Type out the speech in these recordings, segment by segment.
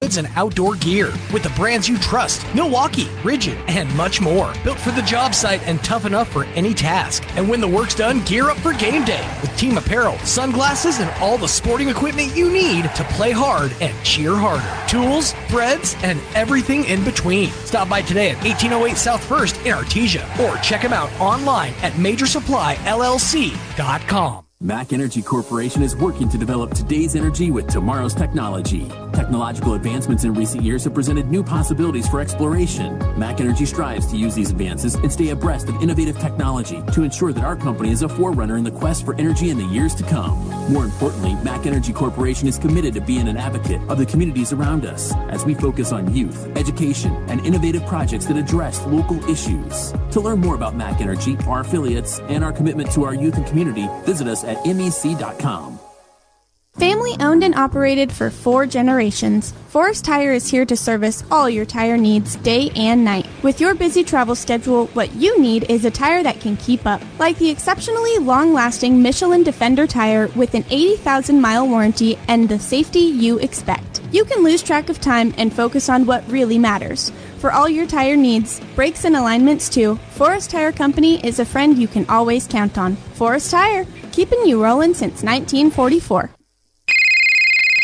Goods and outdoor gear with the brands you trust, Milwaukee, Rigid, and much more. Built for the job site and tough enough for any task. And when the work's done, gear up for game day with team apparel, sunglasses, and all the sporting equipment you need to play hard and cheer harder. Tools, threads, and everything in between. Stop by today at 1808 South 1st in Artesia or check them out online at MajorSupplyLLC.com. Mac Energy Corporation is working to develop today's energy with tomorrow's technology. Technological advancements in recent years have presented new possibilities for exploration. Mac Energy strives to use these advances and stay abreast of innovative technology to ensure that our company is a forerunner in the quest for energy in the years to come. More importantly, Mac Energy Corporation is committed to being an advocate of the communities around us as we focus on youth, education, and innovative projects that address local issues. To learn more about Mac Energy, our affiliates, and our commitment to our youth and community, visit us at MEC.com. Family owned and operated for 4 generations, Forest Tire is here to service all your tire needs day and night. With your busy travel schedule, what you need is a tire that can keep up. Like the exceptionally long-lasting Michelin Defender tire with an 80,000-mile warranty and the safety you expect. You can lose track of time and focus on what really matters. For all your tire needs, brakes and alignments too, Forest Tire Company is a friend you can always count on. Forest Tire, keeping you rolling since 1944.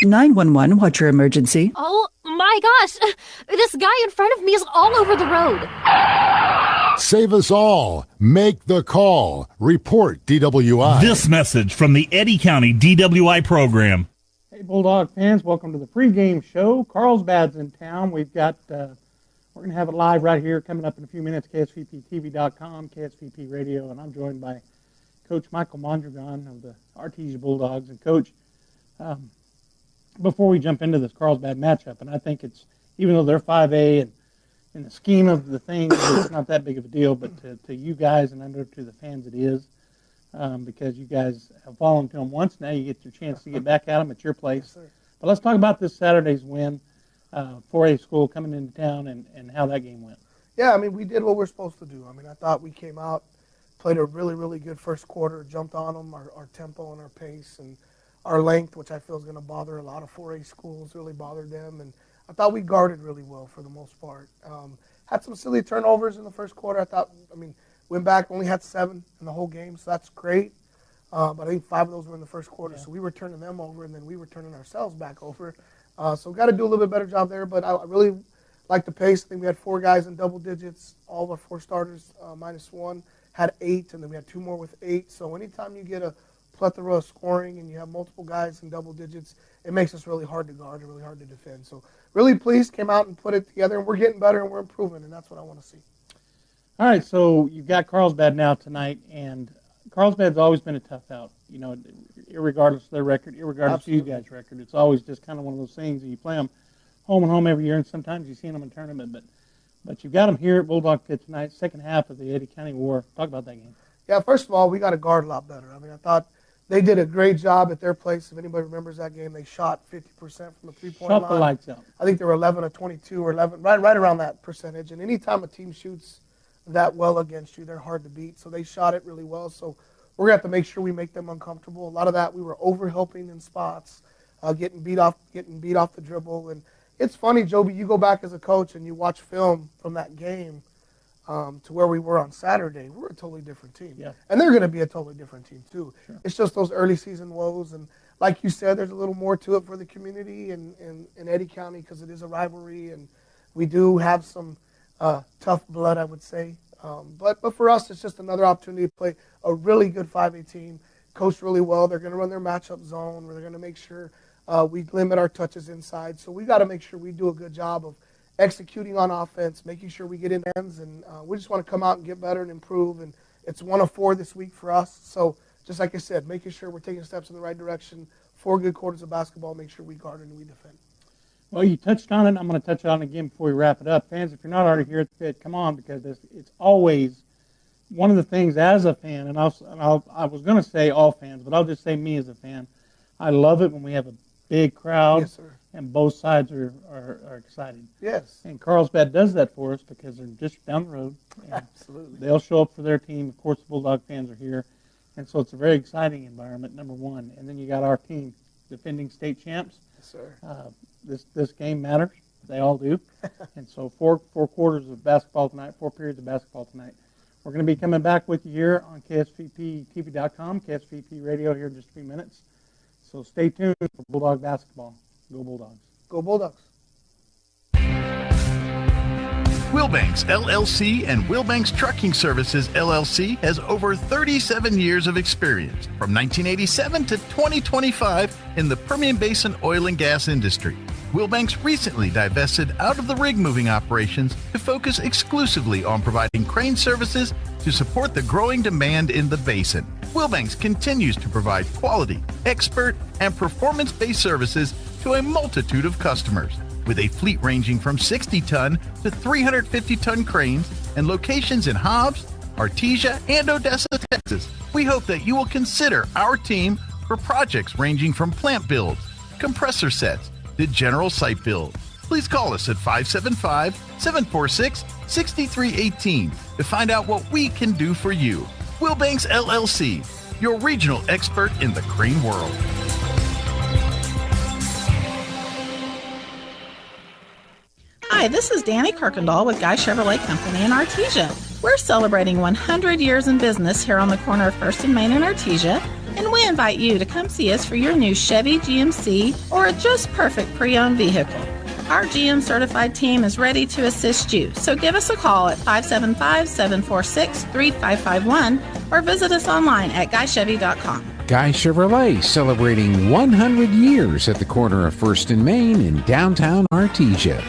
911, what's your emergency? Oh my gosh! This guy in front of me is all over the road. Save us all. Make the call. Report DWI. This message from the Eddy County DWI program. Hey, Bulldog fans, welcome to the pregame show. Carlsbad's in town. We've got, we're going to have it live right here coming up in a few minutes, KSVPTV.com, KSVP Radio, and I'm joined by Coach Michael Mondragon of the Artesia Bulldogs. And, Coach, before we jump into this Carlsbad matchup, and I think it's, even though they're 5A and in the scheme of the thing, it's not that big of a deal, but to you guys and I know to the fans it is, because you guys have fallen to them once. Now you get your chance to get back at them at your place. Yes, but let's talk about this Saturday's win, 4A school coming into town and how that game went. Yeah, I mean, we did what we're supposed to do. I mean, I thought we came out, played a really, really good first quarter, jumped on them, our tempo and our pace, and our length, which I feel is going to bother a lot of 4A schools, really bothered them. And I thought we guarded really well for the most part. Had some silly turnovers in the first quarter. Went back, only had 7 in the whole game, so that's great. But I think 5 of those were in the first quarter, yeah. So we were turning them over, and then we were turning ourselves back over. So we've got to do a little bit better job there. But I really like the pace. I think we had 4 guys in double digits. All of our 4 starters, -1, had 8, and then we had 2 more with 8. So anytime you get a plethora of scoring and you have multiple guys in double digits, it makes us really hard to guard and really hard to defend. So really pleased, came out and put it together, and we're getting better and we're improving, and that's what I want to see. All right, so you've got Carlsbad now tonight, and Carlsbad's always been a tough out, you know, irregardless of their record, irregardless Absolutely. Of you guys' record. It's always just kind of one of those things that you play them home and home every year, and sometimes you've seen them in tournament, but you've got them here at Bulldog Pit tonight, second half of the Eddy County War. Talk about that game. Yeah, first of all, we got to guard a lot better. I mean, I thought they did a great job at their place. If anybody remembers that game, they shot 50% from the three-point line. Shot the lights out. I think they were 11 or 22 or 11, right around that percentage. And anytime a team shoots that well against you, they're hard to beat. So they shot it really well. So we're going to have to make sure we make them uncomfortable. A lot of that, we were over-helping in spots, getting beat off the dribble. And it's funny, Joby, you go back as a coach and you watch film from that game, to where we were on Saturday, we're a totally different team. Yeah. And they're going to be a totally different team, too. Sure. It's just those early season woes. And like you said, there's a little more to it for the community in Eddy County because it is a rivalry. And we do have some tough blood, I would say. But for us, it's just another opportunity to play a really good 5A team, coach really well. They're going to run their matchup zone where they're going to make sure we limit our touches inside. So we got to make sure we do a good job of executing on offense, making sure we get in ends, and we just want to come out and get better and improve. And it's 1 of 4 this week for us. So just like I said, making sure we're taking steps in the right direction, 4 good quarters of basketball, make sure we guard and we defend. Well, you touched on it. I'm going to touch on it again before we wrap it up. Fans, if you're not already here at the pit, come on, because it's always one of the things as a fan, and I was going to say all fans, but I'll just say me as a fan. I love it when we have a big crowd. Yes, sir. And both sides are excited. Yes. And Carlsbad does that for us because they're just down the road. Absolutely. They'll show up for their team. Of course, the Bulldog fans are here. And so it's a very exciting environment, number one. And then you got our team, defending state champs. Yes, sir. This game matters. They all do. And so four quarters of basketball tonight, 4 periods of basketball tonight. We're going to be coming back with you here on KSVPTV.com, KSVP Radio here in just a few minutes. So stay tuned for Bulldog basketball. Go Bulldogs. Go Bulldogs. Wilbanks LLC and Wilbanks Trucking Services LLC has over 37 years of experience from 1987 to 2025 in the Permian Basin oil and gas industry. Wilbanks recently divested out of the rig moving operations to focus exclusively on providing crane services to support the growing demand in the basin. Wilbanks continues to provide quality, expert, and performance-based services to a multitude of customers. With a fleet ranging from 60-ton to 350-ton cranes and locations in Hobbs, Artesia, and Odessa, Texas, we hope that you will consider our team for projects ranging from plant builds, compressor sets, to general site build. Please call us at 575-746-6318 to find out what we can do for you. Wilbanks LLC, your regional expert in the crane world. Hi, this is Danny Kirkendall with Guy Chevrolet Company in Artesia. We're celebrating 100 years in business here on the corner of 1st and Main in Artesia, and we invite you to come see us for your new Chevy, GMC, or a just perfect pre-owned vehicle. Our GM certified team is ready to assist you, so give us a call at 575-746-3551 or visit us online at guychevy.com. Guy Chevrolet celebrating 100 years at the corner of 1st and Main in downtown Artesia.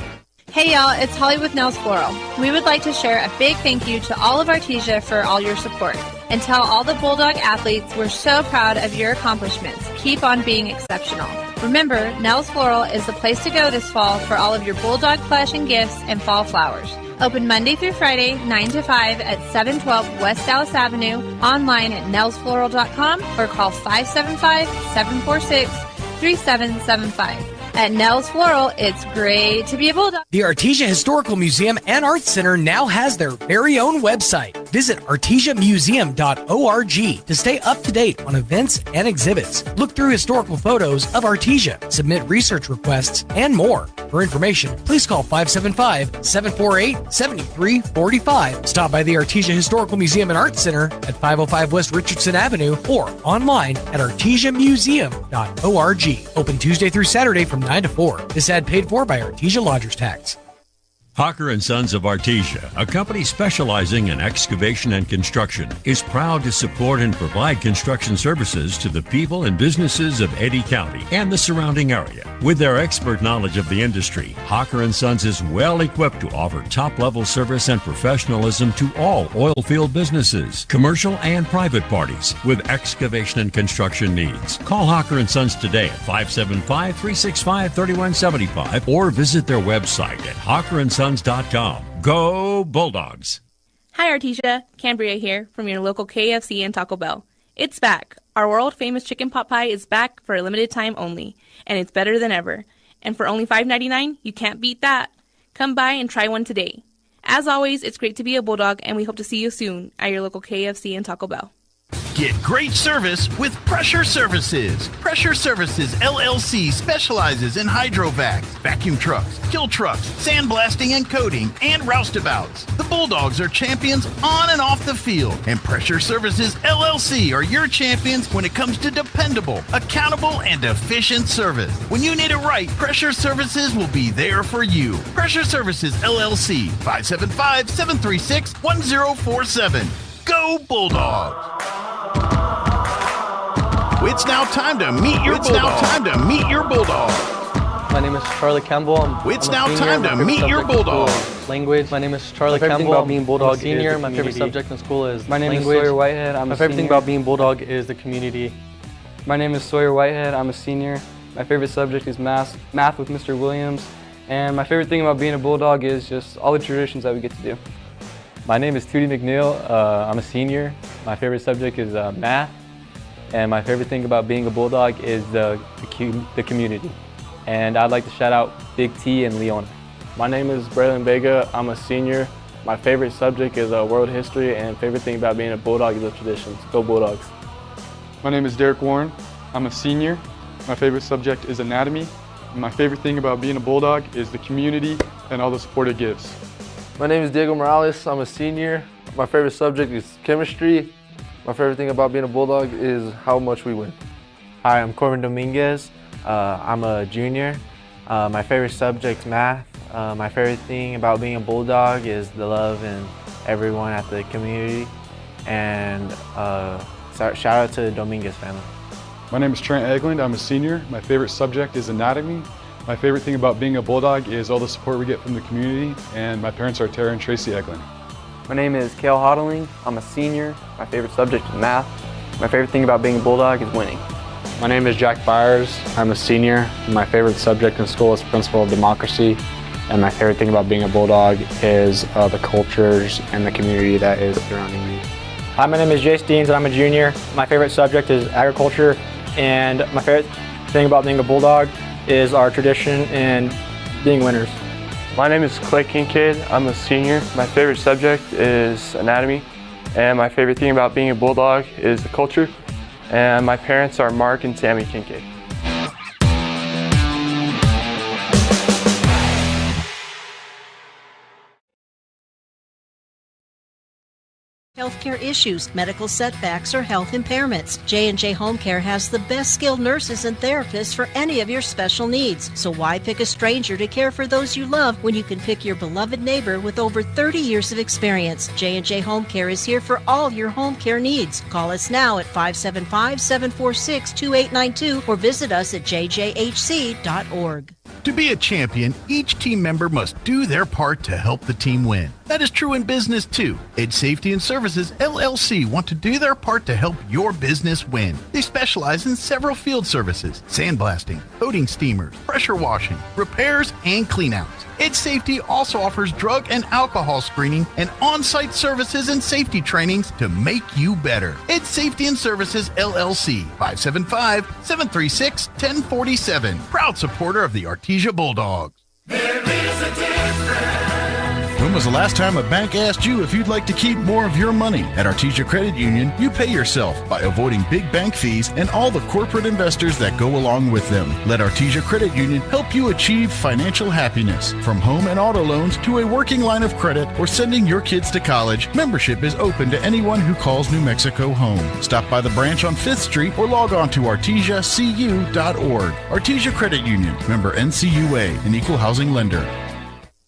Hey y'all, it's Holly with Nels Floral. We would like to share a big thank you to all of Artesia for all your support and tell all the Bulldog athletes we're so proud of your accomplishments. Keep on being exceptional. Remember, Nels Floral is the place to go this fall for all of your Bulldog plush and gifts and fall flowers. Open Monday through Friday, 9 to 5 at 712 West Dallas Avenue, online at nelsfloral.com or call 575-746-3775. At Nels Floral, it's great to be a Bulldog. The Artesia Historical Museum and Arts Center now has their very own website. Visit artesiamuseum.org to stay up to date on events and exhibits. Look through historical photos of Artesia, submit research requests, and more. For information, please call 575-748-7345. Stop by the Artesia Historical Museum and Arts Center at 505 West Richardson Avenue or online at artesiamuseum.org. Open Tuesday through Saturday from 9 to 4. This ad paid for by Artesia Lodgers Tax. Hawker & Sons of Artesia, a company specializing in excavation and construction, is proud to support and provide construction services to the people and businesses of Eddy County and the surrounding area. With their expert knowledge of the industry, Hawker & Sons is well equipped to offer top-level service and professionalism to all oil field businesses, commercial and private parties with excavation and construction needs. Call Hawker & Sons today at 575-365-3175 or visit their website at hawkerandsons.com. Go Bulldogs! Hi Artesia, Cambria here from your local KFC and Taco Bell. It's back. Our world famous chicken pot pie is back for a limited time only, and it's better than ever. And for only $5.99, you can't beat that. Come by and try one today. As always, it's great to be a Bulldog, and we hope to see you soon at your local KFC and Taco Bell. Get great service with Pressure Services. Pressure Services LLC specializes in hydrovacs, vacuum trucks, kill trucks, sandblasting and coating, and roustabouts. The Bulldogs are champions on and off the field, and Pressure Services LLC are your champions when it comes to dependable, accountable, and efficient service. When you need it right, Pressure Services will be there for you. Pressure Services LLC, 575-736-1047. Go Bulldogs! It's now time to meet your Bulldog. My name is Charlie Campbell. It's now time to meet your Bulldog. Language. My name is Charlie Campbell. About being Bulldog senior. My favorite subject in school is my name language. is Sawyer Whitehead. My favorite thing about being Bulldog is the community. My name is Sawyer Whitehead. I'm a senior. My favorite subject is math with Mr. Williams. And my favorite thing about being a Bulldog is just all the traditions that we get to do. My name is Tootie McNeil. I'm a senior. My favorite subject is math. And my favorite thing about being a Bulldog is the community. And I'd like to shout out Big T and Leona. My name is Braylon Vega. I'm a senior. My favorite subject is world history, and favorite thing about being a Bulldog is the traditions. Go Bulldogs. My name is Derek Warren. I'm a senior. My favorite subject is anatomy. My favorite thing about being a Bulldog is the community and all the support it gives. My name is Diego Morales. I'm a senior. My favorite subject is chemistry. My favorite thing about being a Bulldog is how much we win. Hi, I'm Corbin Dominguez. I'm a junior. My favorite subject is math. My favorite thing about being a Bulldog is the love and everyone at the community. And shout out to the Dominguez family. My name is Trent Eglund. I'm a senior. My favorite subject is anatomy. My favorite thing about being a Bulldog is all the support we get from the community, and my parents are Tara and Tracy Eglund. My name is Kale Hodling. I'm a senior. My favorite subject is math. My favorite thing about being a Bulldog is winning. My name is Jack Byers. I'm a senior. My favorite subject in school is Principle of Democracy. And my favorite thing about being a Bulldog is the cultures and the community that is surrounding me. Hi, my name is Jace Deans and I'm a junior. My favorite subject is agriculture. And my favorite thing about being a Bulldog is our tradition and being winners. My name is Clay Kincaid. I'm a senior. My favorite subject is anatomy. And my favorite thing about being a Bulldog is the culture. And my parents are Mark and Tammy Kincaid. Healthcare issues, medical setbacks, or health impairments. J&J Home Care has the best skilled nurses and therapists for any of your special needs. So why pick a stranger to care for those you love when you can pick your beloved neighbor with over 30 years of experience? J&J Home Care is here for all your home care needs. Call us now at 575-746-2892 or visit us at jjhc.org. To be a champion, each team member must do their part to help the team win. That is true in business too. Ed Safety and Services LLC want to do their part to help your business win. They specialize in several field services: sandblasting, coating steamers, pressure washing, repairs, and cleanouts. Ed Safety also offers drug and alcohol screening and on-site services and safety trainings to make you better. Ed Safety and Services LLC, 575-736-1047. Proud supporter of the Artesia Bulldogs. There is a difference. When was the last time a bank asked you if you'd like to keep more of your money? At Artesia Credit Union, you pay yourself by avoiding big bank fees and all the corporate investors that go along with them. Let Artesia Credit Union help you achieve financial happiness. From home and auto loans to a working line of credit or sending your kids to college, membership is open to anyone who calls New Mexico home. Stop by the branch on 5th Street or log on to artesiacu.org. Artesia Credit Union, member NCUA, an equal housing lender.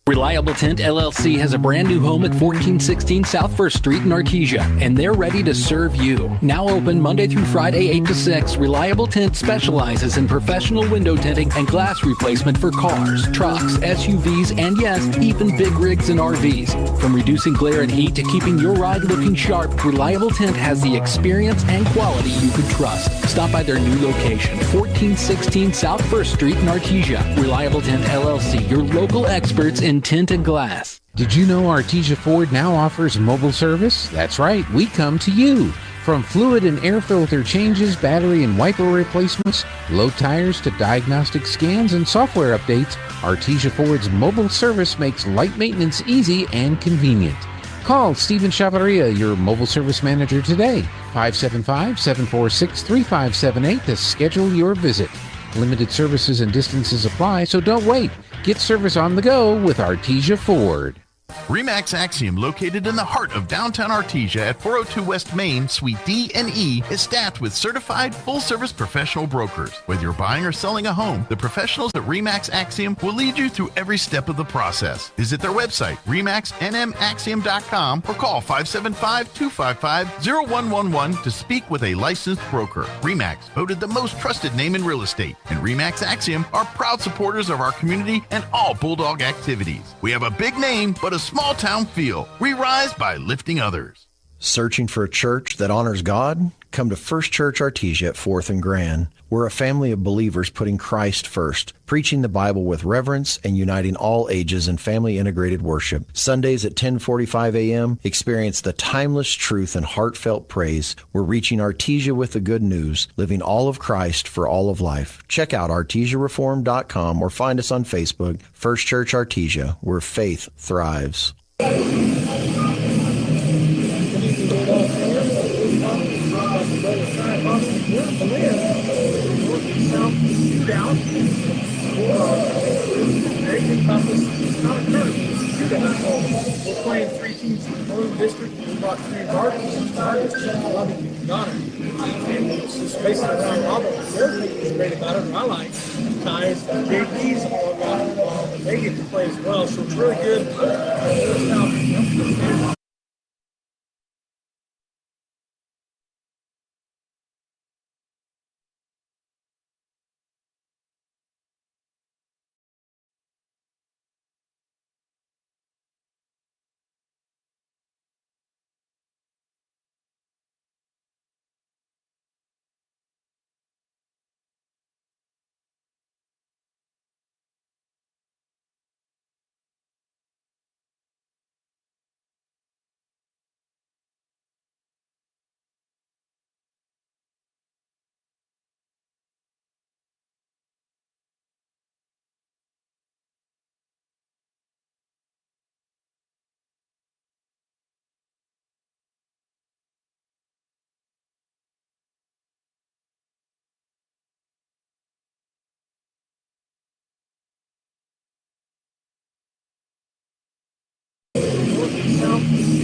Reliable Tent LLC has a brand new home at 1416 South 1st Street in Artesia, and they're ready to serve you. Now open Monday through Friday 8 to 6, Reliable Tent specializes in professional window tinting and glass replacement for cars, trucks, SUVs, and yes, even big rigs and RVs. From reducing glare and heat to keeping your ride looking sharp, Reliable Tent has the experience and quality you can trust. Stop by their new location, 1416 South 1st Street in Artesia. Reliable Tent LLC, your local experts in tint and glass. Did you know Artesia Ford now offers mobile service? That's right, we come to you. From fluid and air filter changes, battery and wiper replacements, low tires to diagnostic scans and software updates, Artesia Ford's mobile service makes light maintenance easy and convenient. Call Stephen Chavarria, your mobile service manager today, 575-746-3578 to schedule your visit. Limited services and distances apply, so don't wait. Get service on the go with Artesia Ford. RE/MAX Axiom, located in the heart of downtown Artesia at 402 West Main, Suite D and E, is staffed with certified full-service professional brokers. Whether you're buying or selling a home, the professionals at RE/MAX Axiom will lead you through every step of the process. Visit their website, remaxnmaxiom.com, or call 575-255-0111 to speak with a licensed broker. RE/MAX, voted the most trusted name in real estate, and RE/MAX Axiom are proud supporters of our community and all Bulldog activities. We have a big name, but a small town feel. We rise by lifting others. Searching for a church that honors God? Come to First Church Artesia at 4th and Grand. We're a family of believers putting Christ first, preaching the Bible with reverence and uniting all ages in family-integrated worship. Sundays at 10:45 a.m., experience the timeless truth and heartfelt praise. We're reaching Artesia with the good news, living all of Christ for all of life. Check out artesiareform.com or find us on Facebook, First Church Artesia, where faith thrives. Everything about this is not a tournament. We're playing 3 teams in the Blue District. We brought 3 Guardians and Guardians to Lubbock and Ghana. And it's just basically around Lubbock. The other thing that's great about it, and I like, guys, JPs all got involved, and they get to play as well. So it's really good.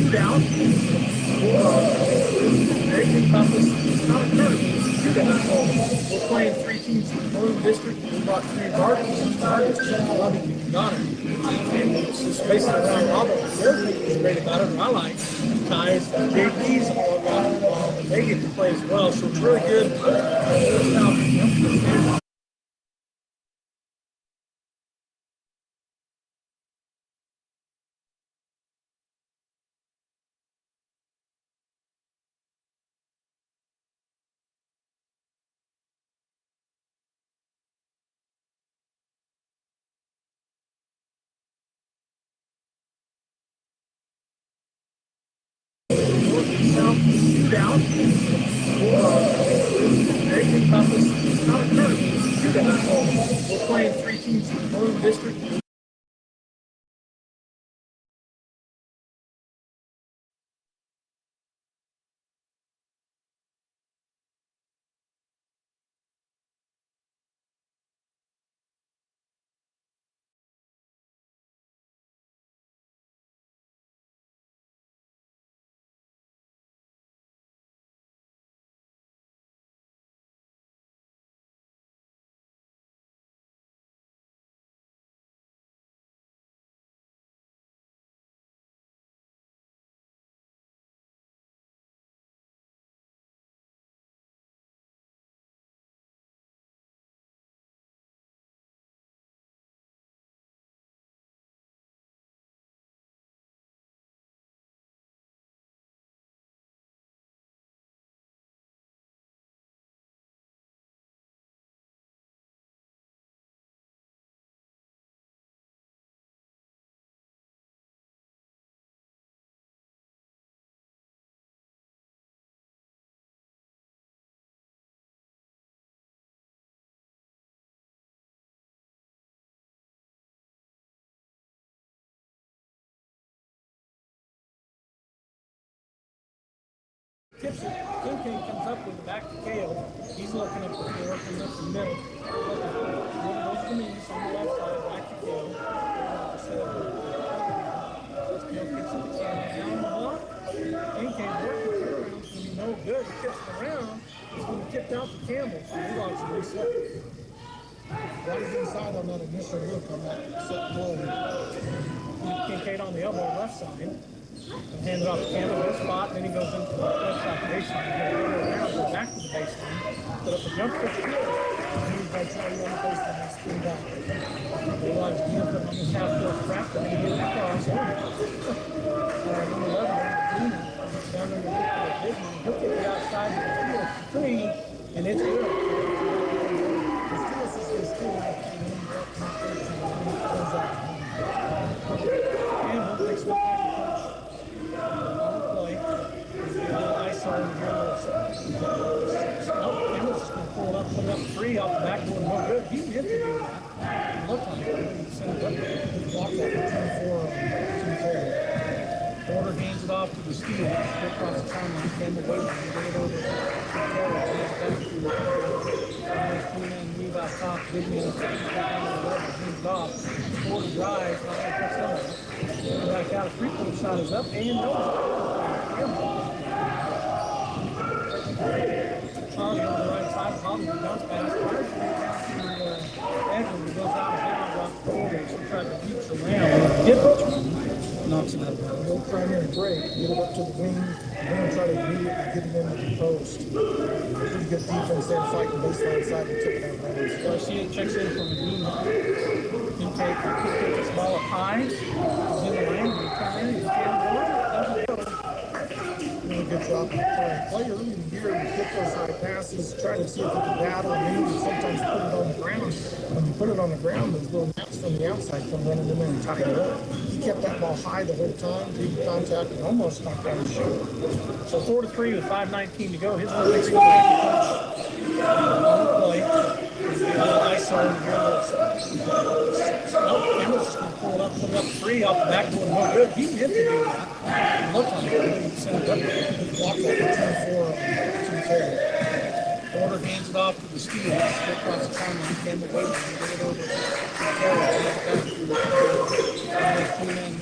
Shootout. Everything about this is not a tournament. Shootout. We're playing 3 teams in the Blue District. We brought 3 Guardians and Guardians to Lubbock and Ghana. And it's just basically around Lubbock. The other thing that's great about it, and I like, guys, JPs all got involved, and they get to play as well. So it's really good. Shootout. Everything about this is not a tournament. Shootout. We're playing 3 teams in the Blue District. Tips it. King comes up with the back to Kale. He's looking up the floor, comes up the middle. One goes to me, on the left side, back to Kale. Kale kicks it to Cam down the block. King can't work the turnaround. It's going to be no good. He kicks it around. It's going to be kicked out to Campbell. So he logs a reset. Right inside on that initial look on that set blow. Kincaid on the elbow left side. And hand it off to Campbell, good spot, and then he goes into the left side baseline. Go back to the baseline, put up a jump for the field. And he's by trying to run the baseline and spin back. They watch him put on this half-court trap, and he gets across. Number 11, Dina, down underneath the big man. He'll kick it outside of the field for 3, and it's good. His two Campbell takes one back. Campbell's just going to pull it up, put it up 3 off the backboard, no good. He meant to do that. It looked like it. He sent it up there. He blocked like a 2-4. Porter hands it off to the steal. Across the timeline. Campbell waits to get it over. Move out top, big man, hands off. Forward drive, not going to catch that. Back out, three-point shot is up and no. Charlie on the right side, Holly bounce pass, fires it down to Edwin, who goes out of bounds off the quarter. She tried to reach around, get it, knocks it up. No primary break, get it up to the wing, and then try to immediately get it into the post. Pretty good defense there, fighting baseline side and took it out of bounds. Garcia checks in from Medina. Intake, kick this ball up high, is in the lane, and primary, you can't go. Really good job of play early in the year. You get those high passes, try to see if you can battle and maybe sometimes put it on the ground. When you put it on the ground, those little naps from the outside come running in there and tie it up. He kept that ball high the whole time, deep contact, and almost knocked out his shoulder. So 4-3 with 5:19 to go. His next play. ISO Campbell's just going to pull it up, put it up three off the backboard. No good. He meant to do that. It looked like it. He sent it up. He blocked that return for Terry. Porter hands it off to the Steelers. Straight across the timeline. Campbell waits to get it over to Terry.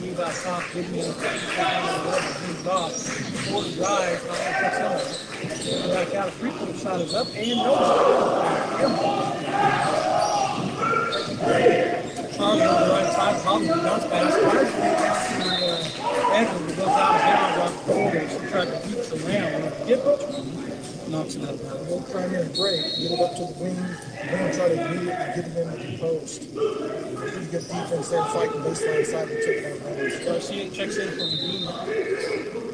Move out top. Big man. Hands off. Porter drive. Not going to catch that. Back out. A three-point shot is up and no. Charlie on the right side, probably bounce pass, fires it down to Edwin, who goes out of bounds off the quarter. She tried to reach around, get it, knocks it up. No primary break, get it up to the wing, and then try to immediately get it into the post. Pretty good defense there, fighting baseline side and took it out of bounds. Garcia checks in from Medina.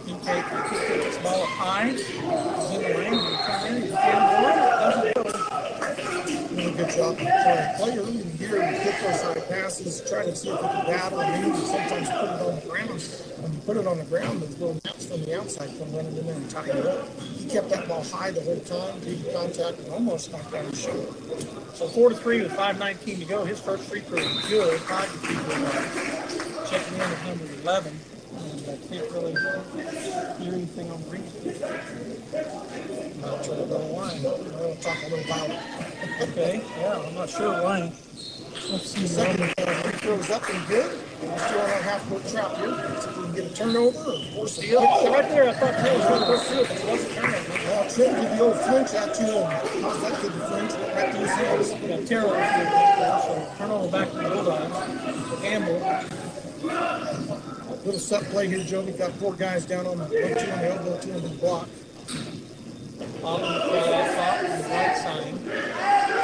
Intake, kick this ball up high, is in the lane, and primary, you can't go, doesn't go. Really good job of play early in the year. You get those high passes, try to see if you can battle and maybe sometimes put it on the ground. When you put it on the ground, those little naps from the outside come running in there and tie it up. He kept that ball high the whole time, deep contact, and almost knocked out his shoulder. So 4-3 with 5:19 to go. His first free throw is good. 5-2 checking in at number 11. And I can't really hear anything on green. Not sure the line. We'll talk a little about it. Okay, yeah, I'm not sure why. Let's see. Second free throws up and good. Still on our half-court trap here. See if we can get a turnover or force a steal. Right there, I thought Trey was going to go through it, but he wasn't turning. Well, Trey did the old flinch at you, and how's that kid to flinch? Right to his hands. Yeah, Terrell was good. So turnover back to the Bulldogs. Campbell. Little set play here, Joe. We've got four guys down on the 1-2 on the elbow, 2 on the block. All on the top on the right side.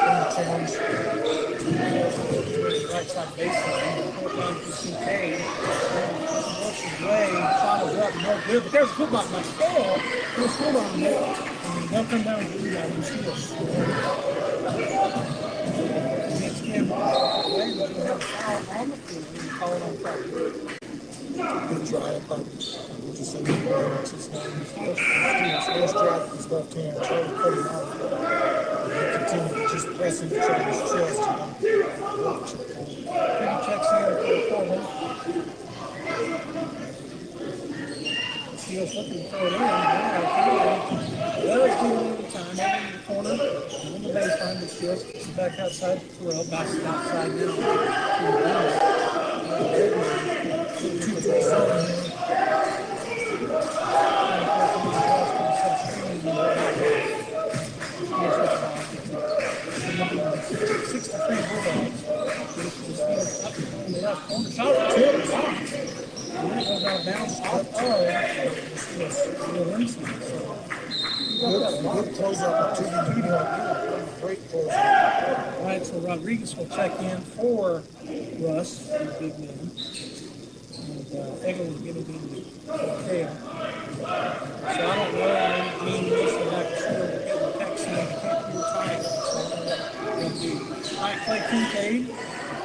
On the change. Right side baseline. Fourth line for CK. Works his way. Shot is up. No good. But there's a good block. Like, oh, there's still on there. And they'll come down and do that. You see us. Against Campbell. We're going to have a foul on the field. We're going to call it on Friday. Good try up on just so you know what's his name. First drive with his left hand, try to put him out. He'll continue to just press him to try his chest. Watch it. Pretty checks in for the corner. Steele's looking to throw it in. Let's do it in the time. In the corner. On the baseline, but Steele gets back outside the throw. Backs it outside now. Good closeout opportunity. Great closeout. All right, so Rodriguez will check in for Russ, the big man. And Eggle will get it in the tail. So I don't know. Maybe Russ will have to score to get the text in. He can't do time. So all right, play Kincaid.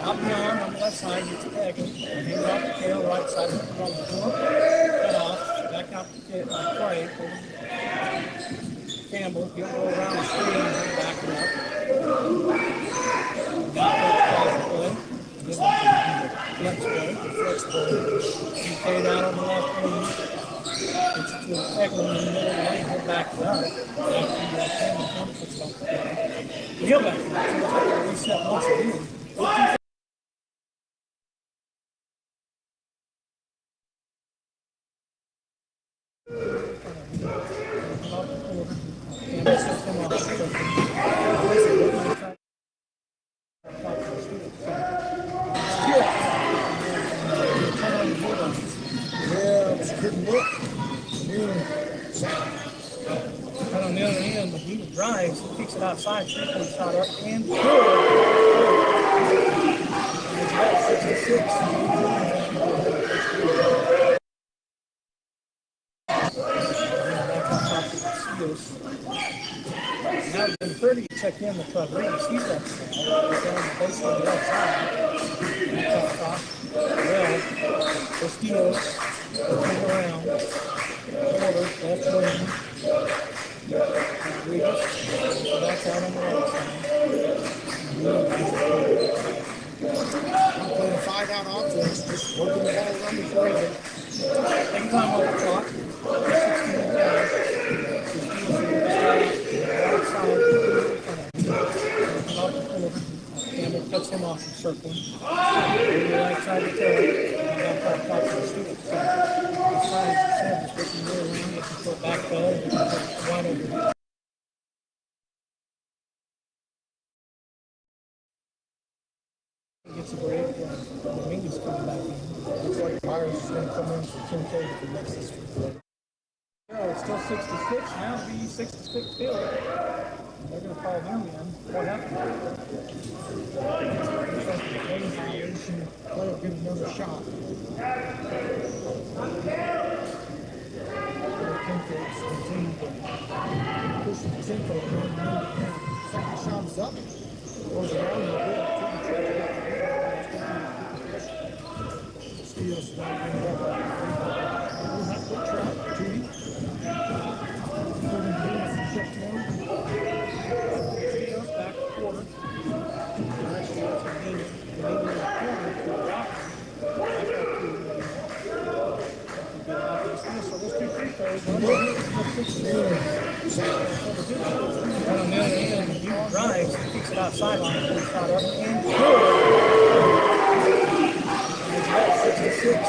Out beyond on the left side, gets Eggle. Hand it off the tail, right side, on the floor. Cut off. Back out to play. Campbell, he'll go around the screen and back it up. Flex play. Kincaid out on the left wing. It's to Eglin in the middle of the lane, he'll back it up. After the camera puts it off the field. He'll back it up. So it's like a reset once again. And on the other end, he drives, he kicks it outside, 3-point shot up and good. It's about 66. Now in 30, check in the club Reeves. He's up now. He's down the base on the left side. Top. Well, the steals. Turn around. Quarter. Left wing. Reeves. That's out on the right side. I'm putting 5 out offense. Just working the ball around before you. Take time on the clock. 16 guys. Campbell cuts him off the circle. Maybe the right side of the tail. And I'll try to talk to the students. So, the size of Sam is looking really long. He can put back bell and wide open. He gets a break. Dominguez coming back in. Looks like Myers is going to come in for Kim K with the next district. It's still 66. Now it'll be 66 still. They're going to call them in. What happened? Player give another shot. Pushing the tempo. Second shot is up. Goes around a bit. Steals not going to go. We'll have to try. Judy. Back quarter. So those two free throws. And on the other end, he drives, kicks it outside on the shot up and good. And it's about 66.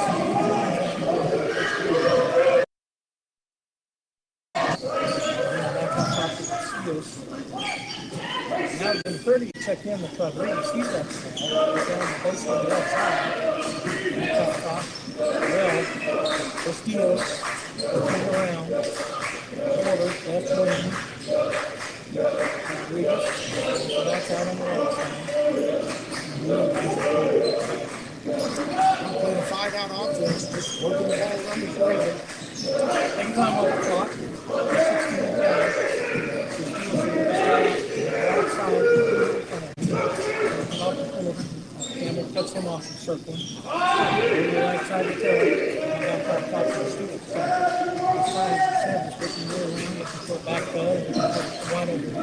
Now in 30, check in the club Reeves. He's up now. He's down the base on the left side. Top. Well, the steals. Turn around. Quarter. Left wing. Reeves. That's out on the right side. I'm playing 5 out offense. Just working the ball around before you. Take time on the clock. 16 guys. Campbell cuts him off the circle. Maybe the right side of the tail. And I'll try to talk to the students. So, the size of Sam is looking really long. He can put back bell and wide open.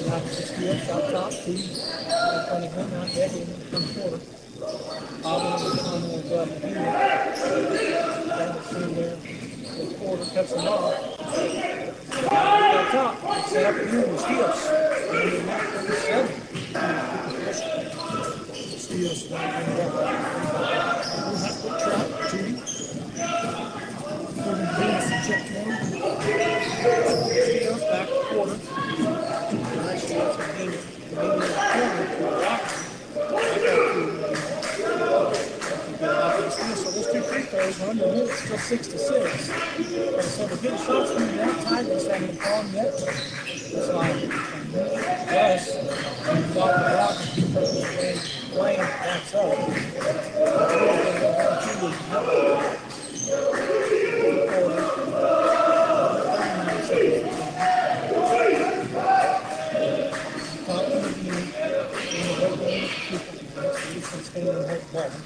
Now 68 up top. 2 in front of him. Now Eddie in the quarter. Bobbing on the down the seam there. The quarter cuts him off. Up top, set up here with steals. And then back 37. Steals not going to go. We'll have to trap Judy. Gordon Venus check one. Steals back quarter. Nice steals from Venus. Maybe in the corner to the rock. So those two free throws are under him. It's still 6-6. And so the good shots from the outside is having a problem yet. It's like Gus off the block because the lane backs up.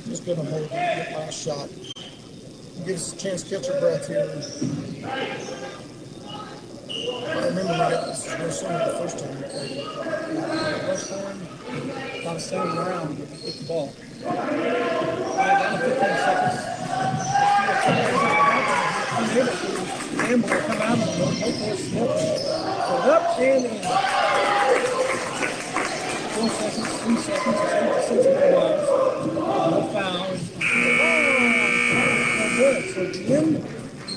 Just going to hold that last shot. Give us a chance to catch your breath here. I remember right, this is no sooner the first time we played it. First time, about a 7 round, we hit the ball. All right, down to 15 seconds. stand in. 4 seconds, 3 seconds, 6 balls. No foul. No good. So at the end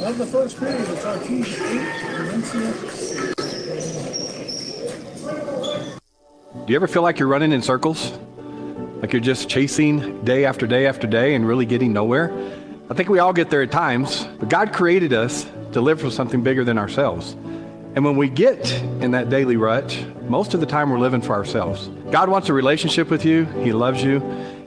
of the first period, it's Artesia 8, Valencia 6. Do you ever feel like you're running in circles? Like you're just chasing day after day after day and really getting nowhere? I think we all get there at times, but God created us to live for something bigger than ourselves. And when we get in that daily rut, most of the time we're living for ourselves. God wants a relationship with you. He loves you.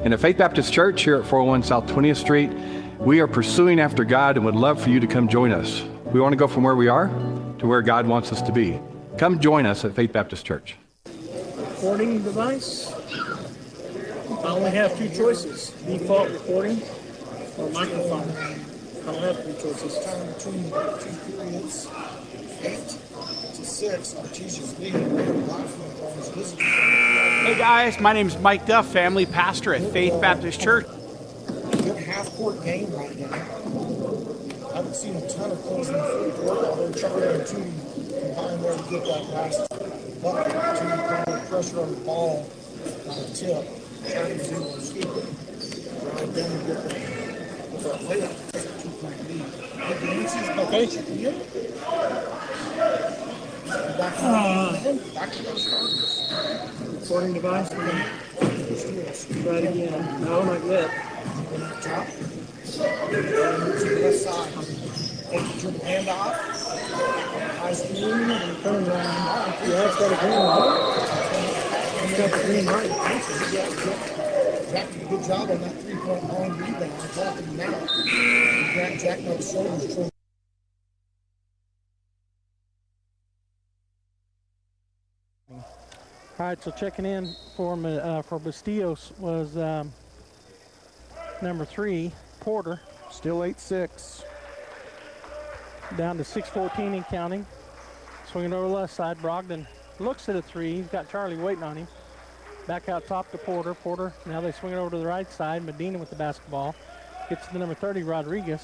And at Faith Baptist Church here at 401 South 20th Street, we are pursuing after God and would love for you to come join us. We want to go from where we are to where God wants us to be. Come join us at Faith Baptist Church. Recording device. I only have 2 choices, default recording or microphone. I don't have 3 choices. Time between 2 periods, 8 to 6, Artesia's leading. Hey guys, my name is Mike Duff, family pastor at Faith Baptist Church. Good half-court game right now. I haven't seen a ton of closing the free court, although Charlie and Tootie combined there to get that last bucket. Tootie putting pressure on the ball on a tip. Trying to do was right down and get that layup. 2-point lead. Okay. Back to those starters. Recording device. We're going to try it again. No, not yet. Top. To the left side. Turn the hand off. High speed and turn around. Yeah, it's got a green light. It's got the green light. Jack did a good job on that 3-point long rebound. I'm talking him now. Grant Jack on the shoulders. All right, so checking in for Bastillos was number 3, Porter. Still 8-6. Down to 6:14 and counting. Swinging over the left side. Brogdon looks at a 3. He's got Charlie waiting on him. Back out top to Porter. Porter, now they swing it over to the right side. Medina with the basketball. Gets to the number 30, Rodriguez.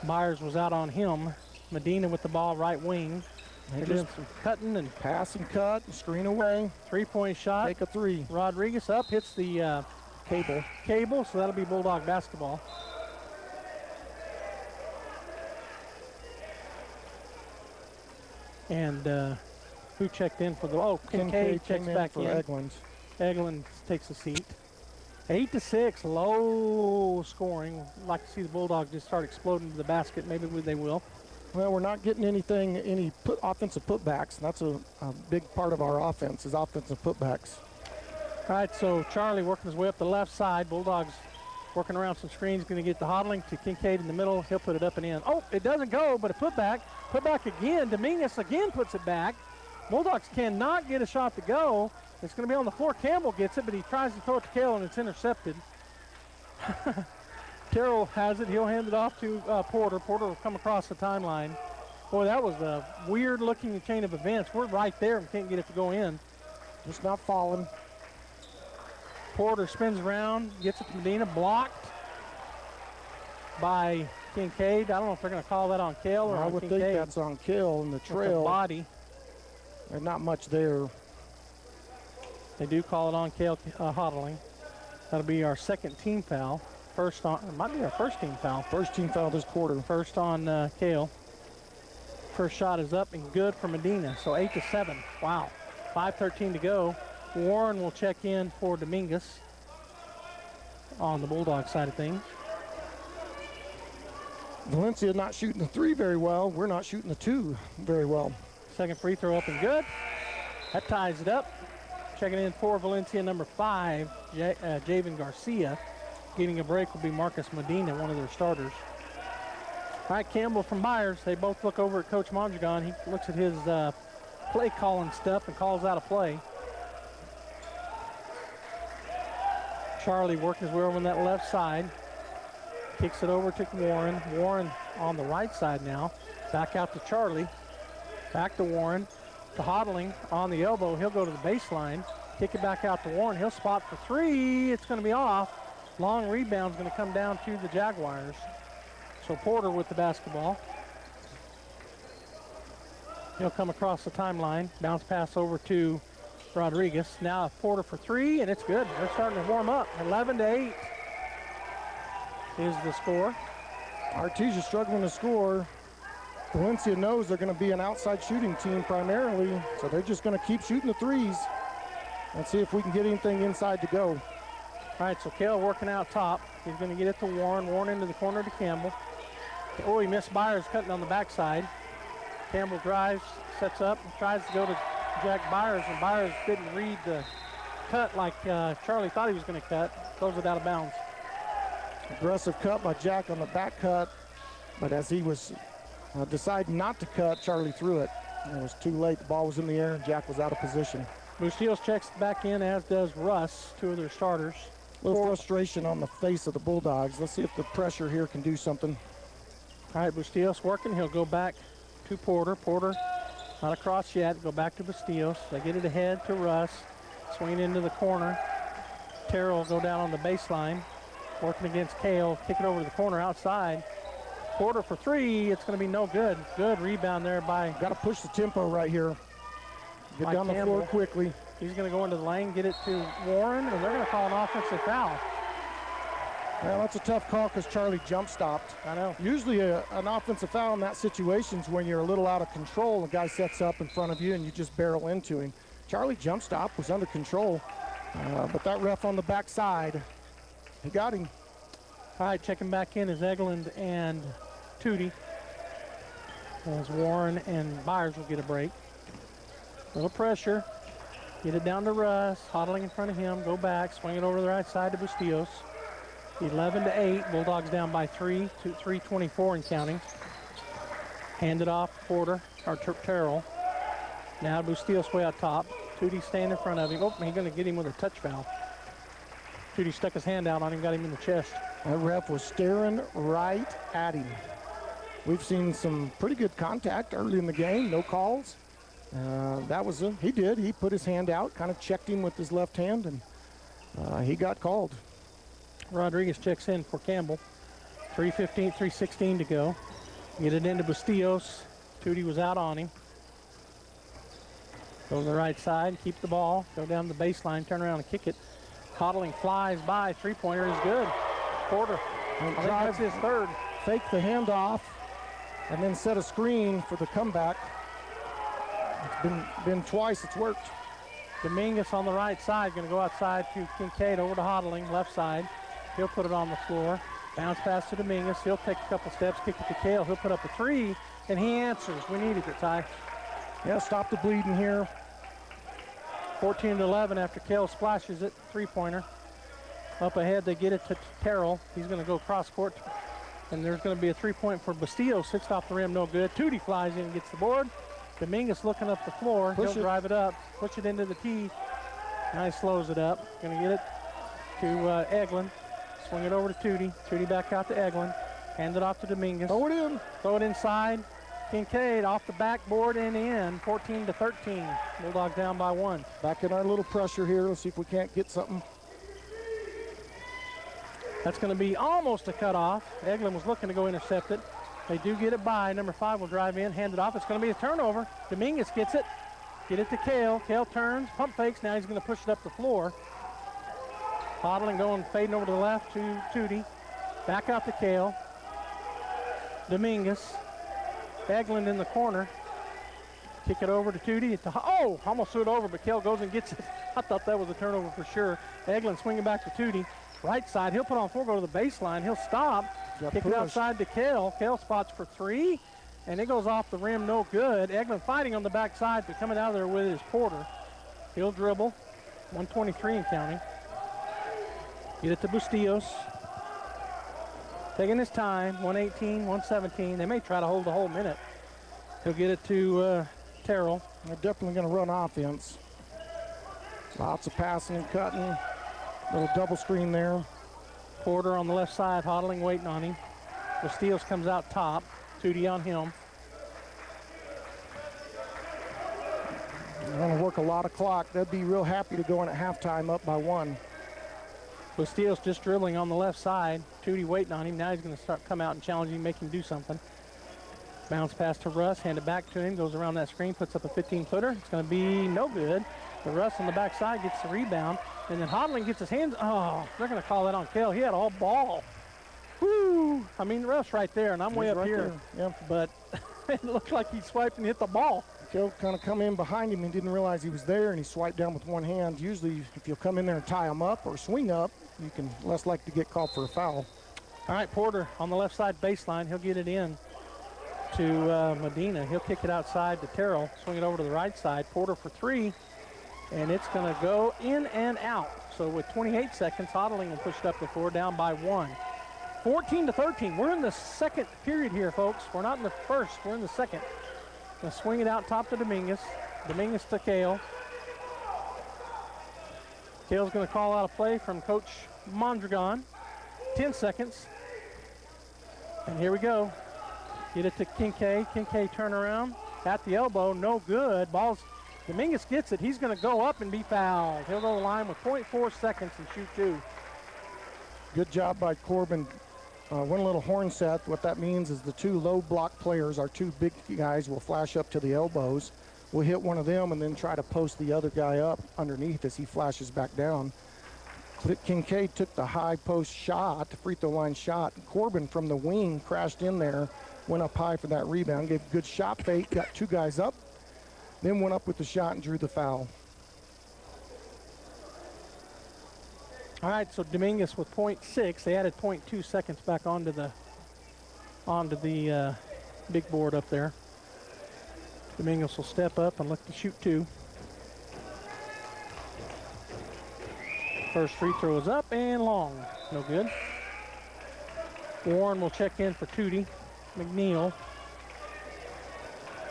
Myers was out on him. Medina with the ball, right wing. They're doing some cutting and pass and cut and screen away. 3-point shot. Take a 3. Rodriguez up, hits the cable, so that'll be Bulldog basketball. And who checked in for the? Oh, Kincaid checks back in. Eglins. Eglin takes a seat. 8-6, low scoring. Like to see the Bulldogs just start exploding to the basket. Maybe they will. Well, we're not getting any offensive putbacks. That's a big part of our offense is offensive putbacks. All right, so Charlie working his way up the left side. Bulldogs working around some screens. Going to get the hodling to Kincaid in the middle. He'll put it up and in. Oh, it doesn't go, but a putback. Putback again. Dominguez again puts it back. Bulldogs cannot get a shot to go. It's going to be on the floor. Campbell gets it, but he tries to throw it to Cale, and it's intercepted. Terrell has it. He'll hand it off to Porter. Porter will come across the timeline. Boy, that was a weird-looking chain of events. We're right there and can't get it to go in. Just not falling. Porter spins around, gets it to Medina, blocked by Kincaid. I don't know if they're going to call that on Cale or on Kincaid. I would think that's on Cale in the trail. Body. There's not much there. They do call it on Cale hodling. That'll be our second team foul. It might be our first team foul. First team foul this quarter. First on Cale. First shot is up and good for Medina. So 8-7. Wow. 5:13 to go. Warren will check in for Dominguez on the Bulldog side of things. Valencia not shooting the 3 very well. We're not shooting the 2 very well. Second free throw up and good. That ties it up. Checking in for Valencia, number 5, Javen Garcia. Getting a break will be Marcus Medina, one of their starters. All right, Campbell from Myers. They both look over at Coach Mondragon. He looks at his play calling stuff and calls out a play. Charlie working his way over on that left side. Kicks it over to Warren. Warren on the right side now. Back out to Charlie. Back to Warren. To Hodling on the elbow. He'll go to the baseline. Kick it back out to Warren. He'll spot for 3. It's going to be off. Long rebound's going to come down to the Jaguars. So Porter with the basketball. He'll come across the timeline. Bounce pass over to Rodriguez. Now Porter for three, and it's good. They're starting to warm up. 11-8 is the score. Artesia struggling to score. Valencia knows they're going to be an outside shooting team primarily, so they're just going to keep shooting the threes and see if we can get anything inside to go. All right, so Kale working out top. He's going to get it to Warren. Warren into the corner to Campbell. Oh, he missed Byers cutting on the backside. Campbell drives, sets up, and tries to go to Jack Byers, and Byers didn't read the cut like Charlie thought he was going to cut. Throws it out of bounds. Aggressive cut by Jack on the back cut, but as he was deciding not to cut, Charlie threw it. It was too late. The ball was in the air, and Jack was out of position. Bustillos checks back in, as does Russ, two of their starters. A little frustration on the face of the Bulldogs. Let's see if the pressure here can do something. All right, Bustillos working. He'll go back to Porter. Porter not across yet. Go back to Bustillos. They get it ahead to Russ. Swing into the corner. Terrell will go down on the baseline. Working against Kale. Kick it over to the corner outside. Porter for three. It's going to be no good. Good rebound there by... Got to push the tempo right here. Get down the floor quickly. He's going to go into the lane, get it to Warren, and they're going to call an offensive foul. Well, that's a tough call because Charlie jump stopped. I know. Usually an offensive foul in that situation is when you're a little out of control. The guy sets up in front of you and you just barrel into him. Charlie jump stop, was under control, but that ref on the backside, he got him. All right, checking back in is Egeland and Tootie. As Warren and Byers will get a break. Little pressure. Get it down to Russ. Hodling in front of him. Go back. Swing it over to the right side to Bustillos. 11-8. Bulldogs down by 3. 3:24 and counting. Hand it off Porter, or Terrell. Now Bustillos way out top. Tootie staying in front of him. Oh, he's going to get him with a touch foul. Tootie stuck his hand out on him, got him in the chest. That ref was staring right at him. We've seen some pretty good contact early in the game. No calls. He did. He put his hand out, kind of checked him with his left hand, and he got called. Rodriguez checks in for Campbell. 3:15, 3:16 to go. Get it into Bustillos. Tootie was out on him. Go to the right side, keep the ball, go down the baseline, turn around and kick it. Coddling flies by, three-pointer is good. Porter, I think that's his third. Fake the handoff, and then set a screen for the comeback. It's been twice, it's worked. Dominguez on the right side, going to go outside to Kincaid, over to Hodling, left side. He'll put it on the floor. Bounce pass to Dominguez. He'll take a couple steps, kick it to Kale. He'll put up a three, and he answers. We needed it, Ty. Yeah, stop the bleeding here. 14-11 after Kale splashes it, three-pointer. Up ahead, they get it to Terrell. He's going to go cross court, and there's going to be a three-point for Bustillos. Sixth off the rim, no good. Tootie flies in and gets the board. Dominguez looking up the floor. He'll drive it up, push it into the tee. Now he slows it up. Going to get it to Egeland. Swing it over to Tootie. Tootie back out to Egeland. Hand it off to Dominguez. Throw it in. Throw it inside. Kincaid off the backboard and in. 14-13. Bulldogs down by 1. Back in our little pressure here. Let's see if we can't get something. That's going to be almost a cutoff. Egeland was looking to go intercept it. They do get it by. Number 5 will drive in, hand it off. It's going to be a turnover. Dominguez gets it. Get it to Kale. Kale turns, pump fakes. Now he's going to push it up the floor. Hodling going, fading over to the left to Tootie. Back out to Kale. Dominguez. Egeland in the corner. Kick it over to Tootie. Almost threw it over, but Kale goes and gets it. I thought that was a turnover for sure. Egeland swinging back to Tootie. Right side, he'll put on 4, go to the baseline. He'll stop. Kick it outside to Kale. Kale spots for 3, and it goes off the rim, no good. Egeland fighting on the backside, but coming out of there with his Porter. He'll dribble. 123 and counting. Get it to Bustillos. Taking his time. 118, 117. They may try to hold the whole minute. He'll get it to Terrell. They're definitely going to run offense. Lots of passing and cutting. Little double screen there. Porter on the left side, Hodling waiting on him. Bustillos comes out top. Tootie on him. They're going to work a lot of clock. They'd be real happy to go in at halftime up by 1. Bustillos just dribbling on the left side. Tootie waiting on him. Now he's going to come out and challenge him, make him do something. Bounce pass to Russ, hand it back to him, goes around that screen, puts up a 15-footer. It's going to be no good. But Russ on the backside gets the rebound, and then Hodling gets his hands. Oh, they're going to call that on Kale. He had all ball. Woo! I mean, Russ right there, and I'm way up here. Yeah. But it looked like he swiped and hit the ball. Kale kind of come in behind him and didn't realize he was there, and he swiped down with one hand. Usually, if you'll come in there and tie him up or swing up, you can less likely to get called for a foul. All right, Porter on the left side baseline. He'll get it in to Medina. He'll kick it outside to Terrell, swing it over to the right side. Porter for three, and it's going to go in and out. So with 28 seconds, Hodling will push it up the floor, down by 1. 14-13. We're in the second period here, folks. We're not in the first. We're in the second. Going to swing it out top to Dominguez. Dominguez to Kale. Kale's going to call out a play from Coach Mondragon. 10 seconds. And here we go. Get it to Kincaid. Kincaid turn around. At the elbow. No good. Dominguez gets it. He's going to go up and be fouled. He'll go to the line with 0.4 seconds and shoot 2. Good job by Corbin. One little horn set. What that means is the two low block players, our two big guys, will flash up to the elbows. We'll hit one of them and then try to post the other guy up underneath as he flashes back down. Kincaid took the high post shot, the free throw line shot. Corbin from the wing crashed in there, went up high for that rebound, gave a good shot fake, got two guys up, then went up with the shot and drew the foul. All right, so Dominguez with 0.6. They added 0.2 seconds back onto the big board up there. Dominguez will step up and look to shoot 2. First free throw is up and long. No good. Warren will check in for Tootie. McNeil.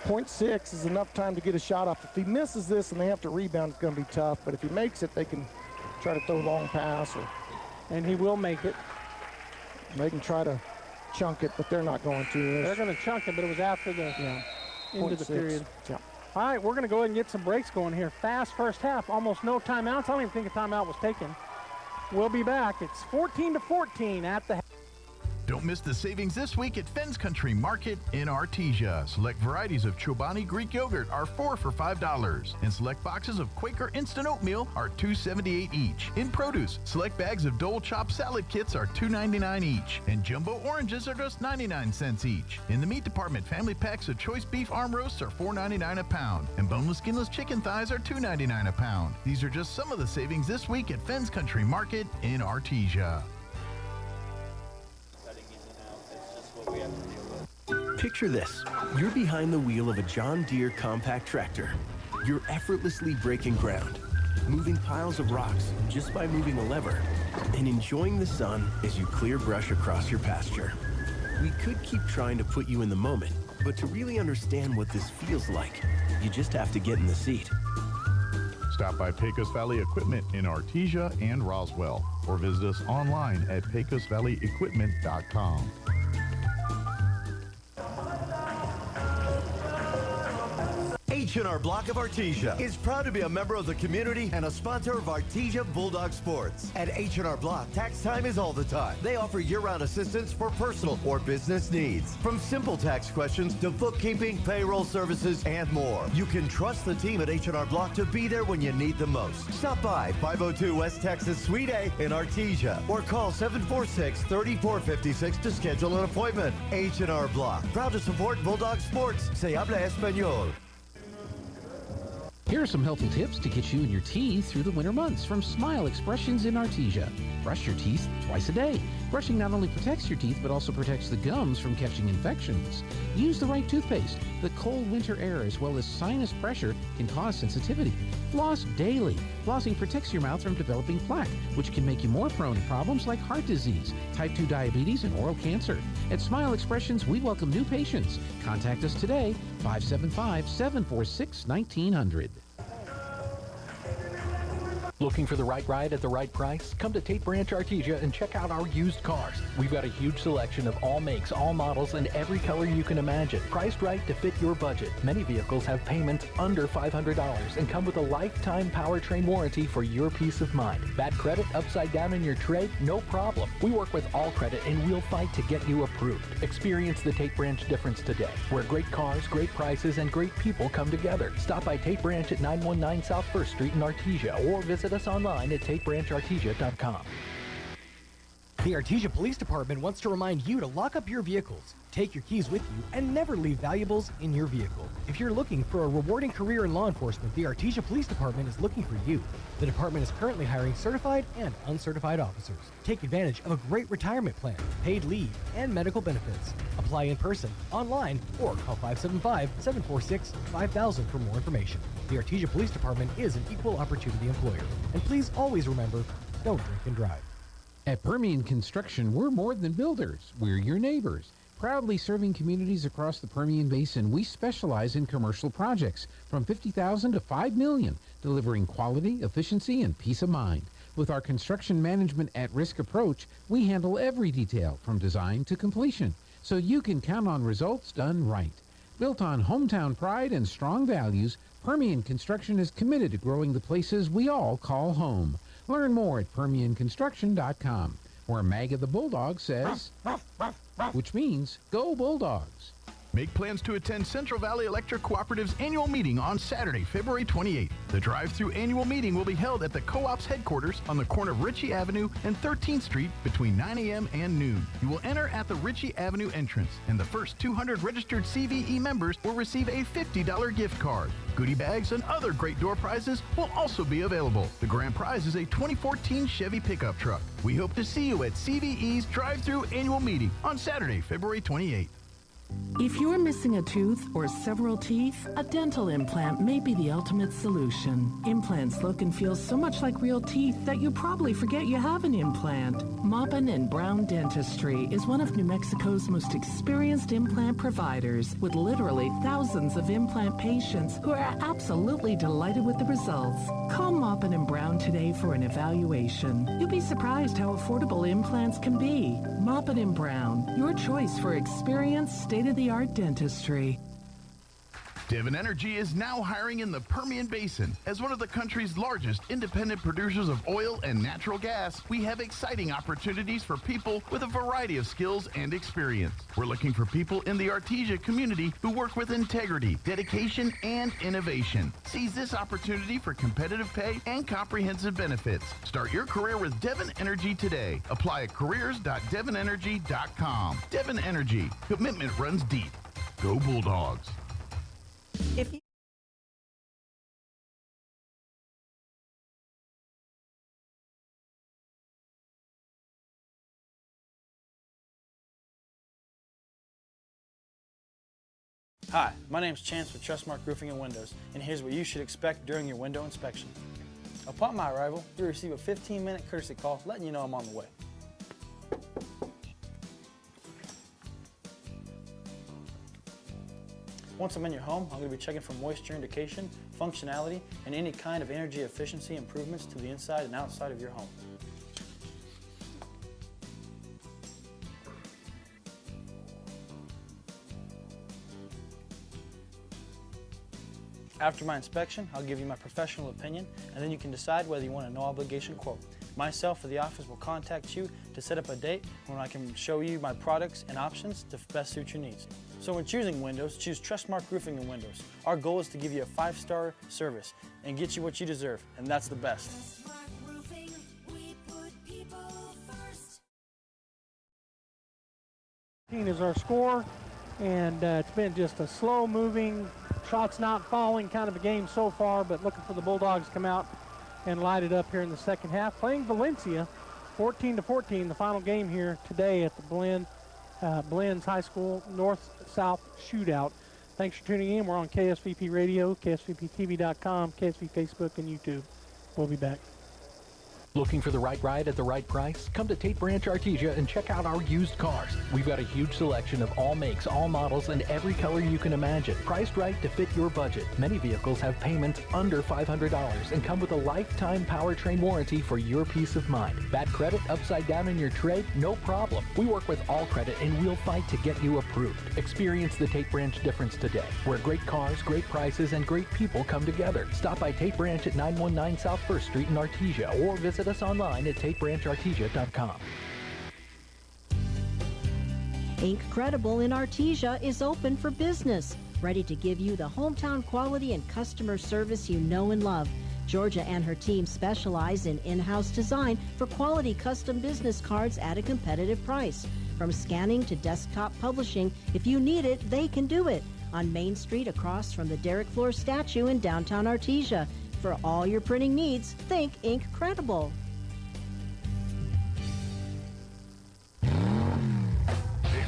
0.6 is enough time to get a shot off. If he misses this and they have to rebound, it's going to be tough. But if he makes it, they can try to throw a long pass. And he will make it. They can try to chunk it, but they're not going to. They're going to chunk it, but it was after the end of the period. Yeah. All right, we're going to go ahead and get some breaks going here. Fast first half, almost no timeouts. I don't even think a timeout was taken. We'll be back. It's 14-14 at the half. Don't miss the savings this week at Fens Country Market in Artesia. Select varieties of Chobani Greek yogurt are 4 for $5. And select boxes of Quaker Instant Oatmeal are $2.78 each. In produce, select bags of Dole Chop salad kits are $2.99 each. And jumbo oranges are just 99 cents each. In the meat department, family packs of choice beef arm roasts are $4.99 a pound. And boneless, skinless chicken thighs are $2.99 a pound. These are just some of the savings this week at Fens Country Market in Artesia. Picture this. You're behind the wheel of a John Deere compact tractor. You're effortlessly breaking ground, moving piles of rocks just by moving a lever, and enjoying the sun as you clear brush across your pasture. We could keep trying to put you in the moment, but to really understand what this feels like, you just have to get in the seat. Stop by Pecos Valley Equipment in Artesia and Roswell, or visit us online at pecosvalleyequipment.com. H&R Block of Artesia is proud to be a member of the community and a sponsor of Artesia Bulldog Sports. At H&R Block, tax time is all the time. They offer year-round assistance for personal or business needs. From simple tax questions to bookkeeping, payroll services, and more. You can trust the team at H&R Block to be there when you need them most. Stop by 502 West Texas Suite A in Artesia or call 746-3456 to schedule an appointment. H&R Block, proud to support Bulldog Sports. Se habla español. Here are some helpful tips to get you and your teeth through the winter months from Smile Expressions in Artesia. Brush your teeth twice a day. Brushing not only protects your teeth, but also protects the gums from catching infections. Use the right toothpaste. The cold winter air as well as sinus pressure can cause sensitivity. Floss daily. Flossing protects your mouth from developing plaque, which can make you more prone to problems like heart disease, type 2 diabetes, and oral cancer. At Smile Expressions, we welcome new patients. Contact us today, 575-746-1900. Looking for the right ride at the right price? Come to Tate Branch Artesia and check out our used cars. We've got a huge selection of all makes, all models, and every color you can imagine. Priced right to fit your budget. Many vehicles have payments under $500 and come with a lifetime powertrain warranty for your peace of mind. Bad credit upside down in your trade? No problem. We work with all credit and we'll fight to get you approved. Experience the Tate Branch difference today, where great cars, great prices, and great people come together. Stop by Tate Branch at 919 South 1st Street in Artesia or visit us online at tatebranchartesia.com. The Artesia Police Department wants to remind you to lock up your vehicles, take your keys with you, and never leave valuables in your vehicle. If you're looking for a rewarding career in law enforcement, the Artesia Police Department is looking for you. The department is currently hiring certified and uncertified officers. Take advantage of a great retirement plan, paid leave, and medical benefits. Apply in person, online, or call 575-746-5000 for more information. The Artesia Police Department is an equal opportunity employer. And please always remember, don't drink and drive. At Permian Construction, we're more than builders. We're your neighbors. Proudly serving communities across the Permian Basin, we specialize in commercial projects from $50,000 to $5 million, delivering quality, efficiency, and peace of mind. With our construction management at-risk approach, we handle every detail from design to completion, so you can count on results done right. Built on hometown pride and strong values, Permian Construction is committed to growing the places we all call home. Learn more at PermianConstruction.com, where Maggie the Bulldog says, which means go Bulldogs. Make plans to attend Central Valley Electric Cooperative's annual meeting on Saturday, February 28th. The drive-through annual meeting will be held at the co-op's headquarters on the corner of Ritchie Avenue and 13th Street between 9 a.m. and noon. You will enter at the Ritchie Avenue entrance, and the first 200 registered CVE members will receive a $50 gift card. Goodie bags and other great door prizes will also be available. The grand prize is a 2014 Chevy pickup truck. We hope to see you at CVE's drive-through annual meeting on Saturday, February 28th. If you're missing a tooth or several teeth, a dental implant may be the ultimate solution. Implants look and feel so much like real teeth that you probably forget you have an implant. Maupin & Brown Dentistry is one of New Mexico's most experienced implant providers, with literally thousands of implant patients who are absolutely delighted with the results. Call Maupin & Brown today for an evaluation. You'll be surprised how affordable implants can be. Maupin & Brown, your choice for experienced, state-of-the-art dentistry. Devon Energy is now hiring in the Permian Basin. As one of the country's largest independent producers of oil and natural gas, we have exciting opportunities for people with a variety of skills and experience. We're looking for people in the Artesia community who work with integrity, dedication, and innovation. Seize this opportunity for competitive pay and comprehensive benefits. Start your career with Devon Energy today. Apply at careers.devonenergy.com. Devon Energy. Commitment runs deep. Go Bulldogs. If you Hi, my name is Chance with Trustmark Roofing and Windows, and here's what you should expect during your window inspection. Upon my arrival, you'll receive a 15-minute courtesy call letting you know I'm on the way. Once I'm in your home, I'm going to be checking for moisture indication, functionality, and any kind of energy efficiency improvements to the inside and outside of your home. After my inspection, I'll give you my professional opinion, and then you can decide whether you want a no-obligation quote. Myself or the office will contact you to set up a date when I can show you my products and options to best suit your needs. So when choosing windows, choose Trustmark Roofing and Windows. Our goal is to give you a 5-star service and get you what you deserve, and that's the best. Is our score, and it's been just a slow-moving, shots not falling kind of a game so far, but looking for the Bulldogs to come out and light it up here in the second half. Playing Valencia, 14-14, the final game here today at the Blends High School North-South Shootout. Thanks for tuning in. We're on KSVP Radio, KSVPTV.com, KSV Facebook, and YouTube. We'll be back. Looking for the right ride at the right price? Come to Tate Branch Artesia and check out our used cars. We've got a huge selection of all makes, all models, and every color you can imagine. Priced right to fit your budget. Many vehicles have payments under $500 and come with a lifetime powertrain warranty for your peace of mind. Bad credit, upside down in your trade? No problem. We work with all credit and we'll fight to get you approved. Experience the Tate Branch difference today, where great cars, great prices, and great people come together. Stop by Tate Branch at 919 South 1st Street in Artesia or visit us online at tatebranchartesia.com. Incredible in Artesia is open for business, ready to give you the hometown quality and customer service you know and love. Georgia and her team specialize in in-house design for quality custom business cards at a competitive price. From scanning to desktop publishing, if you need it, they can do it. On Main Street across from the Derek Floor statue in downtown Artesia. For all your printing needs, think Incredible.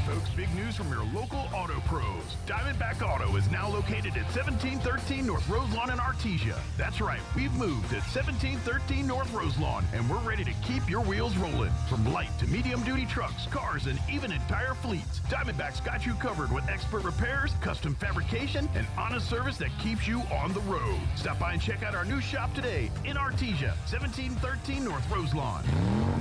Folks, big news from your local auto pros. Diamondback Auto is now located at 1713 North Roselawn in Artesia. That's right, we've moved to 1713 North Roselawn, and we're ready to keep your wheels rolling. From light to medium-duty trucks, cars, and even entire fleets, Diamondback's got you covered with expert repairs, custom fabrication, and honest service that keeps you on the road. Stop by and check out our new shop today in Artesia, 1713 North Roselawn.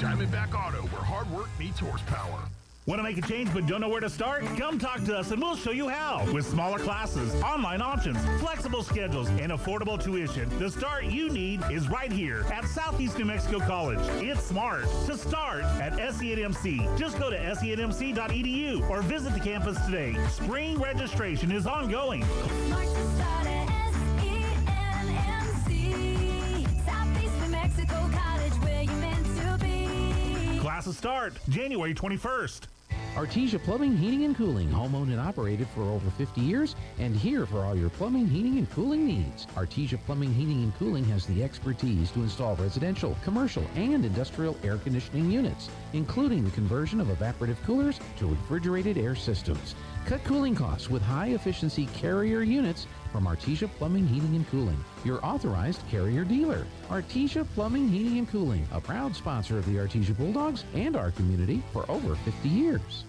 Diamondback Auto, where hard work meets horsepower. Want to make a change but don't know where to start? Come talk to us and we'll show you how. With smaller classes, online options, flexible schedules, and affordable tuition, the start you need is right here at Southeast New Mexico College. It's smart to start at SENMC. Just go to senmc.edu or visit the campus today. Spring registration is ongoing. Smart to start at SENMC. Southeast New Mexico College, where you're meant to be. Classes start January 21st. Artesia Plumbing, Heating, and Cooling, home-owned and operated for over 50 years, and here for all your plumbing, heating, and cooling needs. Artesia Plumbing, Heating, and Cooling has the expertise to install residential, commercial, and industrial air conditioning units, including the conversion of evaporative coolers to refrigerated air systems. Cut cooling costs with high-efficiency Carrier units from Artesia Plumbing, Heating, and Cooling, your authorized Carrier dealer. Artesia Plumbing, Heating, and Cooling, a proud sponsor of the Artesia Bulldogs and our community for over 50 years.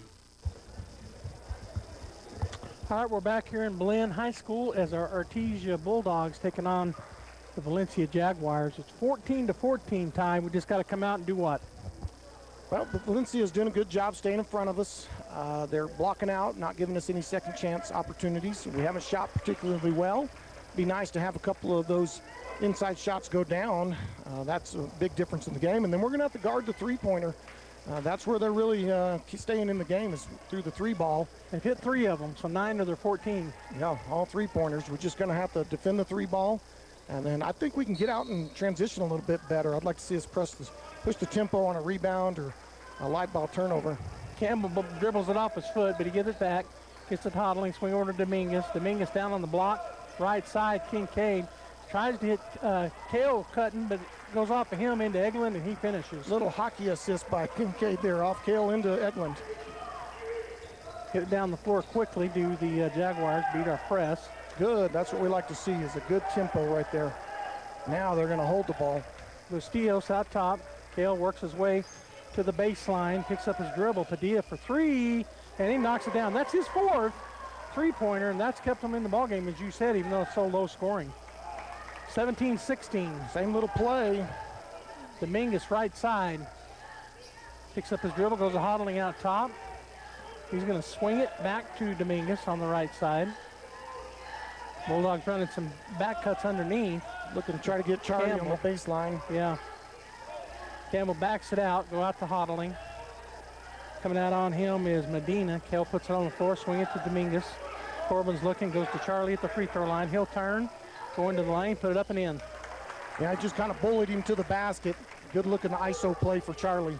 All right, we're back here in Belen High School as our Artesia Bulldogs taking on the Valencia Jaguars. It's 14-14 time. We just got to come out and do what? Well, Valencia is doing a good job staying in front of us. They're blocking out, not giving us any second chance opportunities. We haven't shot particularly well. Be nice to have a couple of those inside shots go down. That's a big difference in the game. And then we're going to have to guard the three-pointer. That's where they're really staying in the game, is through the three ball. They've hit 3 of them, so 9 of their 14. Yeah, all three-pointers. We're just going to have to defend the three ball. And then I think we can get out and transition a little bit better. I'd like to see us push the tempo on a rebound or a light ball turnover. Campbell dribbles it off his foot, but he gets it back. Gets it hodling, swing over to Dominguez. Dominguez down on the block, right side. Kincaid tries to hit Kale Cutting, but goes off of him into Eglin, and he finishes. Little hockey assist by Kincaid there, off Kale into Eglin. Get it down the floor quickly. Do the Jaguars beat our press? Good. That's what we like to see, is a good tempo right there. Now they're going to hold the ball. Bustillos out top. Kale works his way to the baseline, picks up his dribble. Padilla for 3, and he knocks it down. That's his 4th three-pointer, and that's kept him in the ballgame, as you said, even though it's so low scoring. 17-16. Same little play. Dominguez right side. Picks up his dribble, goes to hodling out top. He's going to swing it back to Dominguez on the right side. Bulldogs running some back cuts underneath. Looking to try to get Charlie on the baseline. Yeah. Campbell backs it out, go out to hodling. Coming out on him is Medina. Kale puts it on the floor, swing it to Dominguez. Corbin's looking, goes to Charlie at the free throw line. He'll turn, go into the lane, put it up and in. Yeah, I just kind of bullied him to the basket. Good looking ISO play for Charlie.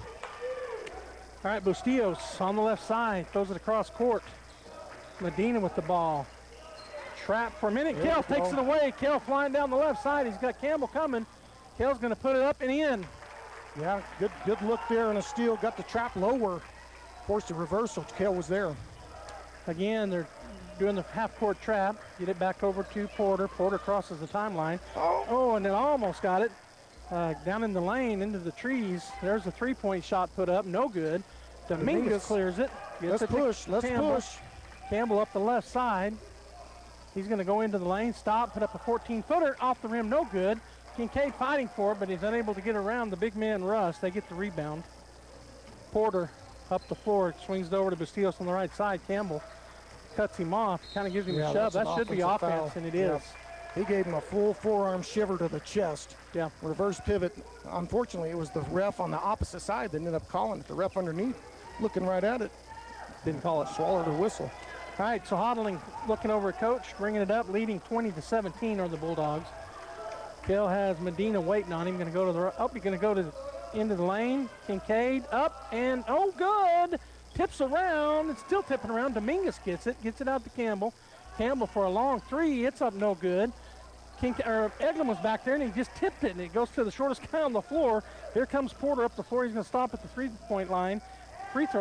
All right, Bustillos on the left side, throws it across court. Medina with the ball. Trap for a minute. Kale takes it away. Kale flying down the left side. He's got Campbell coming. Kale's going to put it up and in. Yeah, good look there and a steal. Got the trap lower. Forced a reversal. Kale was there. Again, they're doing the half-court trap. Get it back over to Porter. Porter crosses the timeline. Oh, and it almost got it. down in the lane into the trees. There's a three-point shot put up, no good. Dominguez clears it. Let's push. Campbell up the left side. He's going to go into the lane, stop, put up a 14-footer off the rim, no good. Kincaid fighting for it, but he's unable to get around the big man Russ. They get the rebound. Porter up the floor, swings it over to Bastillos on the right side. Campbell cuts him off, kind of gives him a shove. That should be offense, and it is. He gave him a full forearm shiver to the chest. Yeah. Reverse pivot. Unfortunately, it was the ref on the opposite side that ended up calling it. The ref underneath, looking right at it, didn't call it, swallowed or whistle. All right, so Hodling looking over at coach, bringing it up, leading 20-17 are the Bulldogs. Bill has Medina waiting on him. Going to go to the he's going to go to into the lane. Kincaid up and oh, good. Tips around. It's still tipping around. Dominguez gets it out to Campbell. Campbell for a long three. It's up, no good. Eglin was back there and he just tipped it and it goes to the shortest guy on the floor. Here comes Porter up the floor. He's going to stop at the free-throw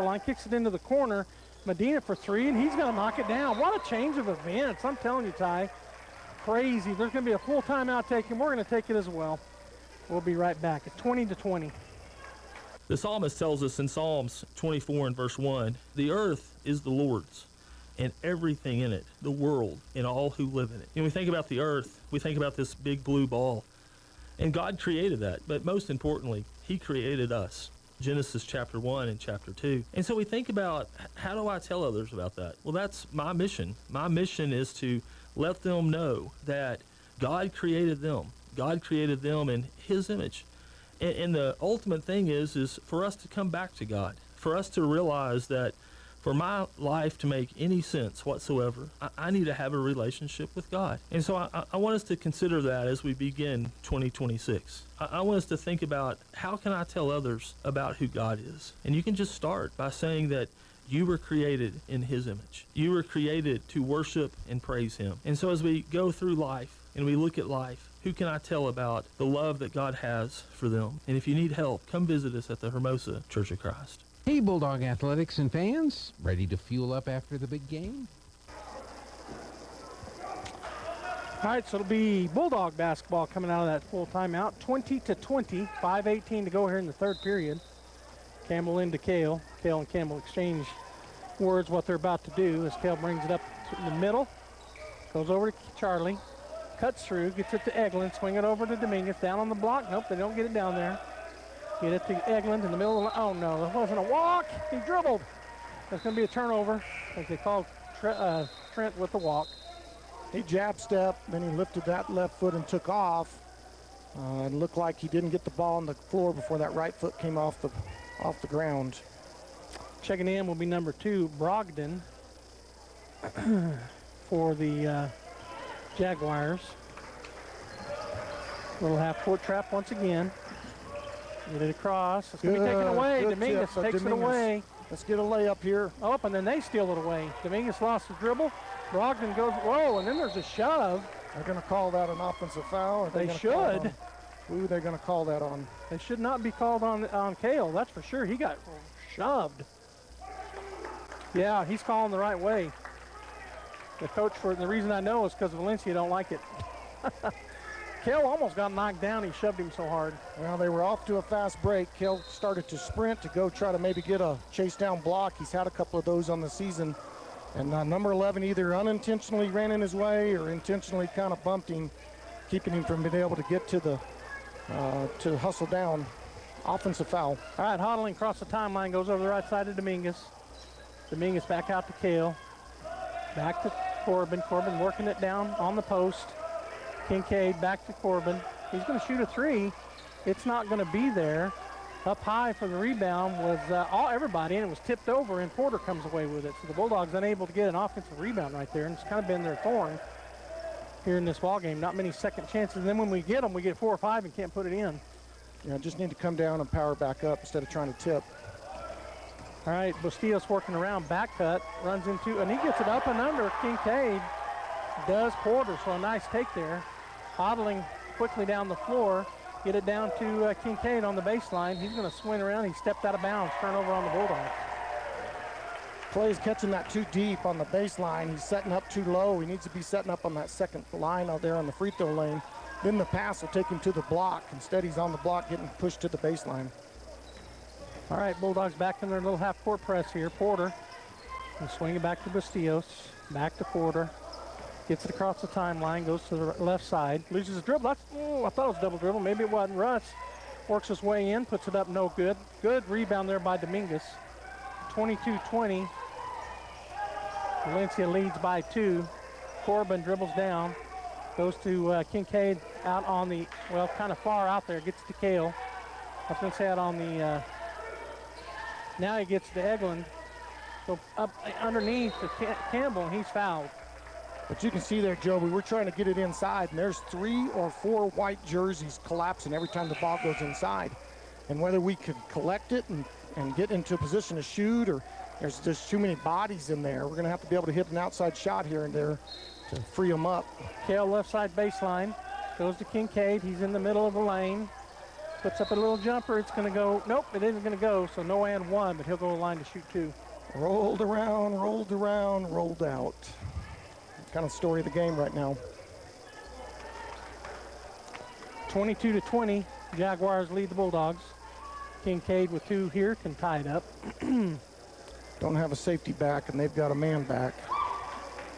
line, kicks it into the corner. Medina for three, and he's going to knock it down. What a change of events. I'm telling you, Ty. Crazy. There's going to be a full timeout taken. We're going to take it as well. We'll be right back. It's 20-20. The psalmist tells us in Psalms 24 and verse 1, the earth is the Lord's and everything in it, the world and all who live in it. And we think about the earth, we think about this big blue ball. And God created that, but most importantly, he created us. Genesis chapter 1 and chapter 2. And so we think about, how do I tell others about that? Well, that's my mission. My mission is to let them know that God created them. God created them in his image. And the ultimate thing is for us to come back to God, for us to realize that for my life to make any sense whatsoever, I need to have a relationship with God. And so I want us to consider that as we begin 2026. I want us to think about, how can I tell others about who God is? And you can just start by saying that you were created in his image. You were created to worship and praise him. And so as we go through life and we look at life, who can I tell about the love that God has for them? And if you need help, come visit us at the Hermosa Church of Christ. Hey, Bulldog athletics and fans, ready to fuel up after the big game? All right, so it'll be Bulldog basketball coming out of that full timeout. 20-20, 5:18 to go here in the third period. Campbell into Cale. Cale and Campbell exchange words what they're about to do as Cale brings it up in the middle. Goes over to Charlie. Cuts through, gets it to Eglin. Swing it over to Dominguez. Down on the block. Nope, they don't get it down there. Get it to Eglin in the middle of the, oh no, that wasn't a walk. He dribbled. That's going to be a turnover. I think they called Trent with the walk. He jab stepped, then he lifted that left foot and took off. It looked like he didn't get the ball on the floor before that right foot came off the ground. Checking in will be number 2, Brogdon, for the Jaguars. Little half-court trap once again. Get it across. It's going to be taken away. Dominguez takes it away. Let's get a layup here. Oh, and then they steal it away. Dominguez lost his dribble. Brogdon goes, whoa, and then there's a shove. They're going to call that an offensive foul. They should. Who they're going to call that on? They should not be called on Cale, that's for sure. He got shoved. Yeah, he's calling the right way. The coach, the reason I know is because Valencia don't like it. Cale almost got knocked down. He shoved him so hard. Well, they were off to a fast break. Cale started to sprint to go try to maybe get a chase down block. He's had a couple of those on the season. And number 11 either unintentionally ran in his way or intentionally kind of bumped him, keeping him from being able to get to the to hustle down. Offensive foul. All right, Hodling across the timeline, goes over the right side of Dominguez. Dominguez back out to Cale. Back to Corbin. Corbin working it down on the post. Kincaid back to Corbin. He's going to shoot a three. It's not going to be there. Up high for the rebound was everybody, and it was tipped over, and Porter comes away with it. So the Bulldogs unable to get an offensive rebound right there, and it's kind of been their thorn here in this ball game. Not many second chances. And then when we get them, we get 4 or 5 and can't put it in. Yeah, just need to come down and power back up instead of trying to tip. All right, Bustillos working around, back cut, runs into, and he gets it up and under. Kincaid does Porter, so a nice take there. Hodling quickly down the floor, get it down to Kincaid on the baseline. He's going to swing around. He stepped out of bounds, turnover on the Bulldogs. Clay's catching that too deep on the baseline. He's setting up too low. He needs to be setting up on that second line out there on the free throw lane. Then the pass will take him to the block. Instead, he's on the block getting pushed to the baseline. All right, Bulldogs back in their little half-court press here. Porter will swing it back to Bustillos. Back to Porter. Gets it across the timeline, goes to the left side. Loses his dribble. I thought it was double dribble. Maybe it wasn't. Russ works his way in, puts it up, no good. Good rebound there by Dominguez. 22-20. Valencia leads by 2. Corbin dribbles down. Goes to Kincaid out on the, well, kind of far out there. Gets to Kale. I was going to say out on the, now he gets to Eglin. So up underneath to Campbell, and he's fouled. But you can see there, Joby, we're trying to get it inside, and there's 3 or 4 white jerseys collapsing every time the ball goes inside. And whether we could collect it and get into a position to shoot, or there's just too many bodies in there, we're going to have to be able to hit an outside shot here and there to free them up. Kale left side baseline, goes to Kincaid. He's in the middle of the lane. Puts up a little jumper. It's going to go. Nope, it isn't going to go. So no and 1, but he'll go to the line to shoot 2. Rolled around, rolled out. Kind of story of the game right now. 22-20, Jaguars lead the Bulldogs. Kincaid with 2 here can tie it up. Don't have a safety back, and they've got a man back.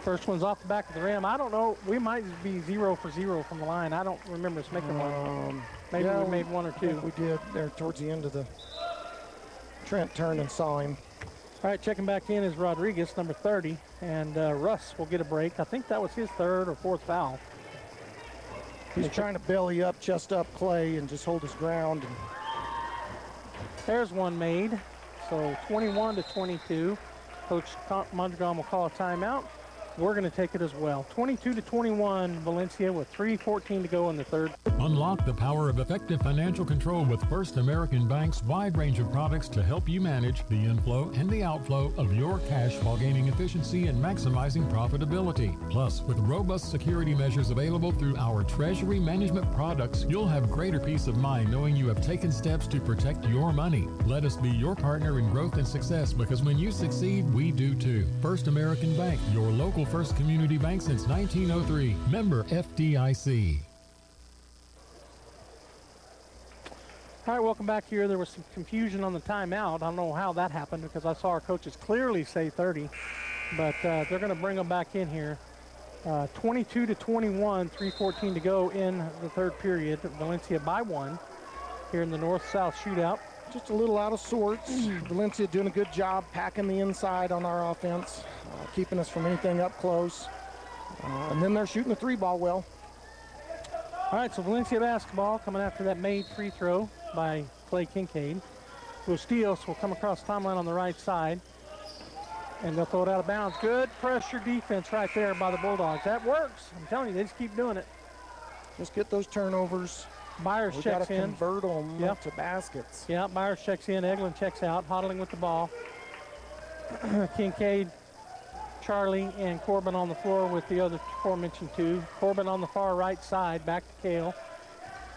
First one's off the back of the rim. I don't know. We might be 0 for 0 from the line. I don't remember us making one. Maybe yeah, we made 1 or 2. We did there towards the end of the. Trent turned and saw him. All right, checking back in is Rodriguez, number 30, and Russ will get a break. I think that was his 3rd or 4th foul. He's trying to belly up, chest up Clay, and just hold his ground. And there's one made. So 21-22. Coach Mondragon will call a timeout. We're going to take it as well. 22-21, Valencia with 3:14 to go in the 3rd. Unlock the power of effective financial control with First American Bank's wide range of products to help you manage the inflow and the outflow of your cash while gaining efficiency and maximizing profitability. Plus, with robust security measures available through our treasury management products, you'll have greater peace of mind knowing you have taken steps to protect your money. Let us be your partner in growth and success, because when you succeed, we do too. First American Bank, your local First Community Bank since 1903. Member FDIC. All right, welcome back here. There was some confusion on the timeout. I don't know how that happened, because I saw our coaches clearly say 30, but they're going to bring them back in here. 22-21, 3:14 to go in the 3rd period. Valencia by 1 here in the north-south shootout. Just a little out of sorts. Valencia doing a good job packing the inside on our offense, keeping us from anything up close. And then they're shooting the 3 ball well. All right, so Valencia basketball coming after that made free throw by Clay Kincaid. Bustillos will come across the timeline on the right side, and they'll throw it out of bounds. Good pressure defense right there by the Bulldogs. That works. I'm telling you, they just keep doing it. Just get those turnovers. Byers checks in. Convert them to baskets. Yeah, Byers checks in. Eglin checks out, hodling with the ball. Kincaid, Charlie, and Corbin on the floor with the other aforementioned 2. Corbin on the far right side, back to Kale.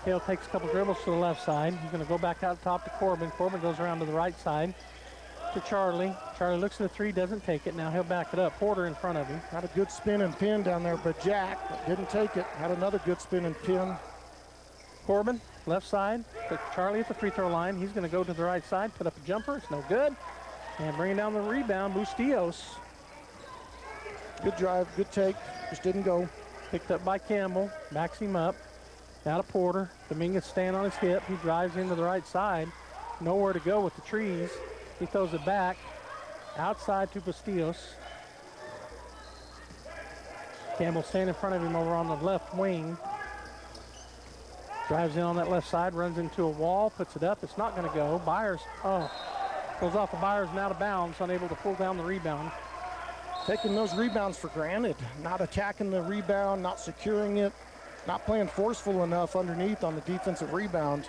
Kale takes a couple dribbles to the left side. He's going to go back out top to Corbin. Corbin goes around to the right side to Charlie. Charlie looks at the 3, doesn't take it. Now he'll back it up. Porter in front of him. Had a good spin and pin down there, but Jack didn't take it. Had another good spin and pin. Corbin, left side, put Charlie at the free throw line. He's going to go to the right side, put up a jumper. It's no good. And bringing down the rebound, Bustillos. Good drive, good take, just didn't go. Picked up by Campbell, backs him up. Now to Porter. Dominguez staying on his hip. He drives into the right side. Nowhere to go with the trees. He throws it back outside to Bustillos. Campbell standing in front of him over on the left wing. Drives in on that left side, runs into a wall, puts it up. It's not going to go. Byers, goes off the Byers and out of bounds, unable to pull down the rebound. Taking those rebounds for granted, not attacking the rebound, not securing it, not playing forceful enough underneath on the defensive rebound.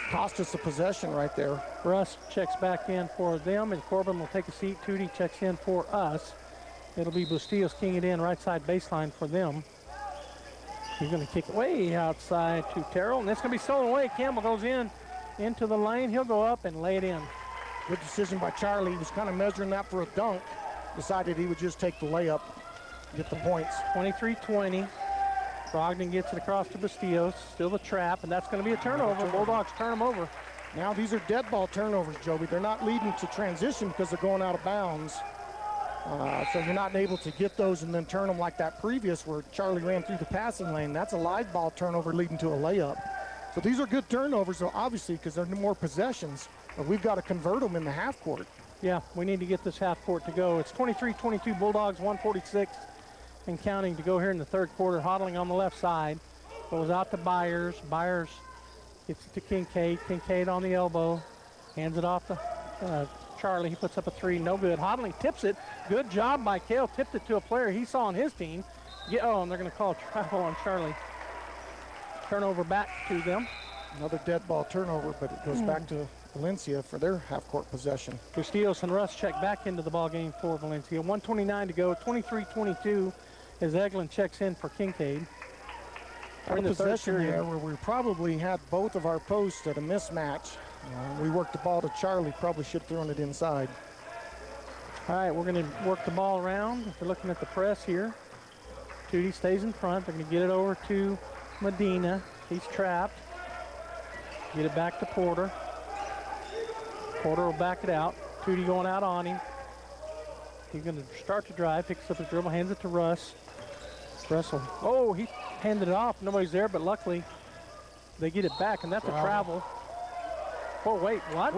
Cost us a possession right there. Russ checks back in for them, and Corbin will take a seat. Tootie checks in for us. It'll be Bustillos keying it in right side baseline for them. He's going to kick it way outside to Terrell, and it's going to be stolen away. Campbell goes into the lane. He'll go up and lay it in. Good decision by Charlie. He was kind of measuring that for a dunk. Decided he would just take the layup, get the points. 23-20. Brogdon gets it across to Bastillos. Still the trap, and that's going to be a turnover. Bulldogs turn them over. Now these are dead ball turnovers, Joby. They're not leading to transition because they're going out of bounds. So you're not able to get those and then turn them like that previous where Charlie ran through the passing lane. That's a live ball turnover leading to a layup. So these are good turnovers, though, obviously, because they're more possessions. But we've got to convert them in the half court. Yeah, we need to get this half court to go. It's 23-22 Bulldogs, 146 and counting to go here in the third quarter. Hodling on the left side. Goes out to Byers. Byers gets it to Kincaid. Kincaid on the elbow. Hands it off to Charlie. He puts up a three. No good. Hodling tips it. Good job by Cale. Tipped it to a player he saw on his team. And they're going to call a travel on Charlie. Turnover back to them. Another dead ball turnover, but it goes back to Valencia for their half-court possession. Castillos and Russ check back into the ball game for Valencia. 1:29 to go. 23-22 as Eglin checks in for Kincaid. Our possession there where we probably had both of our posts at a mismatch. We worked the ball to Charlie. Probably should have thrown it inside. All right, we're going to work the ball around. If we're looking at the press here, Tootie stays in front. They're going to get it over to Medina. He's trapped. Get it back to Porter. Porter will back it out. Tootie going out on him. He's going to start to drive, picks up his dribble, hands it to Russ. Russell. Oh, he handed it off. Nobody's there, but luckily they get it back, and that's a travel. Oh, wait, what?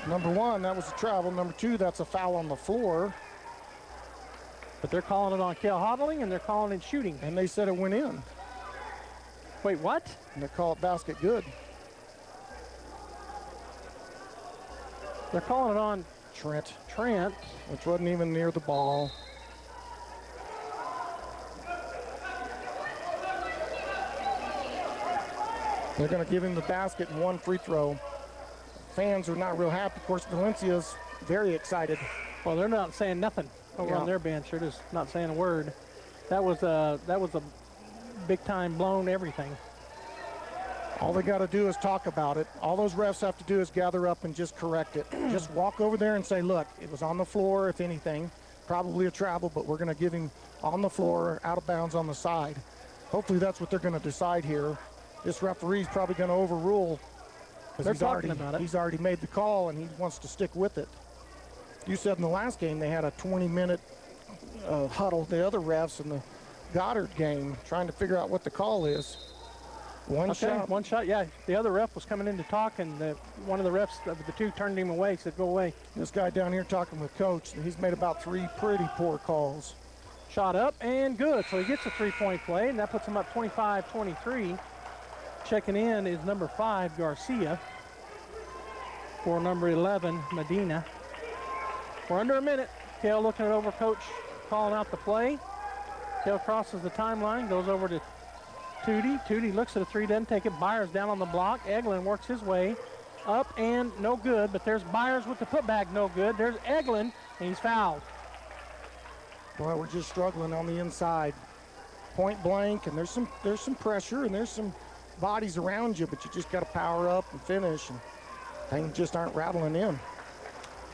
Number one, that was a travel. Number two, that's a foul on the floor. But they're calling it on Cale Hodling, and they're calling it shooting. And they said it went in. Wait, what? And they call it basket good. They're calling it on Trent, which wasn't even near the ball. They're going to give him the basket and one free throw. Fans are not real happy. Of course, Valencia's very excited. Well, they're not saying nothing over on their bench. They're just not saying a word. That was a big time blown everything. All they got to do is talk about it. All those refs have to do is gather up and just correct it. Just walk over there and say, look, it was on the floor, if anything. Probably a travel, but we're going to give him on the floor, out of bounds on the side. Hopefully that's what they're going to decide here. This referee's probably going to overrule. They're talking about it. He's already made the call, and he wants to stick with it. You said in the last game they had a 20-minute huddle, the other refs in the Goddard game, trying to figure out what the call is. One shot, yeah. The other ref was coming in to talk, and one of the refs of the two turned him away, said, go away. This guy down here talking with Coach, he's made about three pretty poor calls. Shot up and good, so he gets a three-point play, and that puts him up 25-23. Checking in is number 5, Garcia, for number 11, Medina. We're under a minute. Cale looking it over, Coach calling out the play. Cale crosses the timeline, goes over to Tootie. Tootie looks at a three, doesn't take it. Byers down on the block. Eglin works his way up and no good, but there's Byers with the putback, no good. There's Eglin, and he's fouled. Boy, we're just struggling on the inside. Point blank, and there's some pressure, and there's some bodies around you, but you just got to power up and finish, and things just aren't rattling in.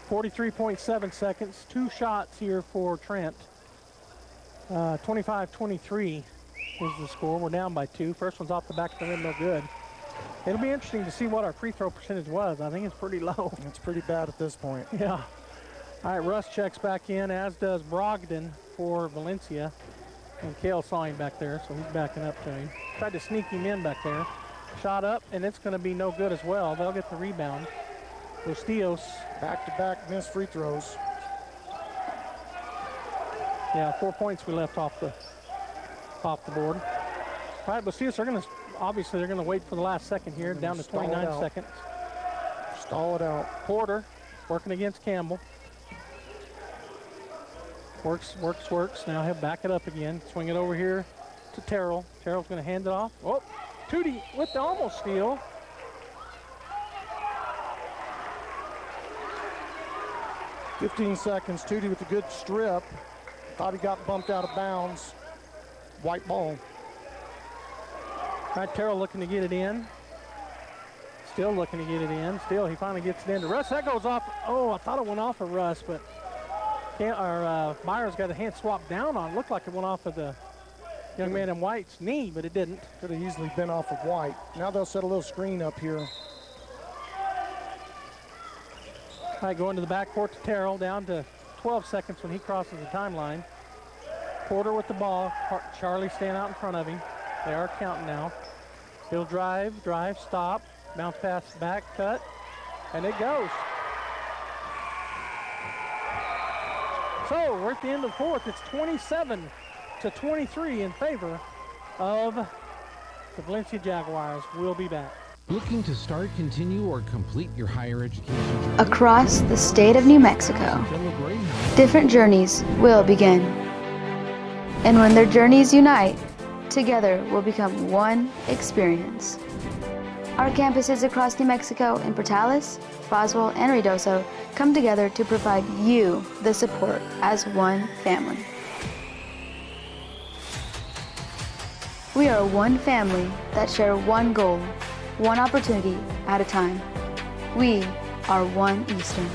43.7 seconds. 2 shots here for Trent. 25-23 is the score. We're down by 2. First one's off the back of the rim, no good. It'll be interesting to see what our free throw percentage was. I think it's pretty low. It's pretty bad at this point. Yeah. All right, Russ checks back in, as does Brogdon for Valencia. And Cale saw him back there, so he's backing up to him. Tried to sneak him in back there. Shot up, and it's going to be no good as well. They'll get the rebound. Bustillos. Back-to-back missed free throws. Yeah, 4 points we left off the board. All right, Bustillos are going to, obviously they're going to wait for the last second here, down to 29 seconds. Stall it out. Porter working against Campbell. Works. Now he'll back it up again. Swing it over here to Terrell. Terrell's going to hand it off. Oh, Tootie with the almost steal. $15 seconds. Tootie with a good strip. Thought he got bumped out of bounds. White ball. All right, Terrell looking to get it in. Still looking to get it in. Still, he finally gets it into Russ. That goes off. Oh, I thought it went off of Russ, but Myers got a hand swap down on. Looked like it went off of the young man in white's knee, but it didn't. Could have easily been off of White. Now they'll set a little screen up here. All right, going to the backcourt to Terrell, down to 12 seconds when he crosses the timeline. Porter with the ball. Charlie staying out in front of him. They are counting now. He'll drive, stop, bounce pass back, cut, and it goes. So we're at the end of the fourth. It's 27-23 in favor of the Valencia Jaguars. We'll be back. Looking to start, continue, or complete your higher education journey? Across the state of New Mexico, different journeys will begin. And when their journeys unite, together will become one experience. Our campuses across New Mexico in Portales, Boswell, and Ruidoso come together to provide you the support as one family. We are one family that share one goal, one opportunity at a time. We are One Eastern.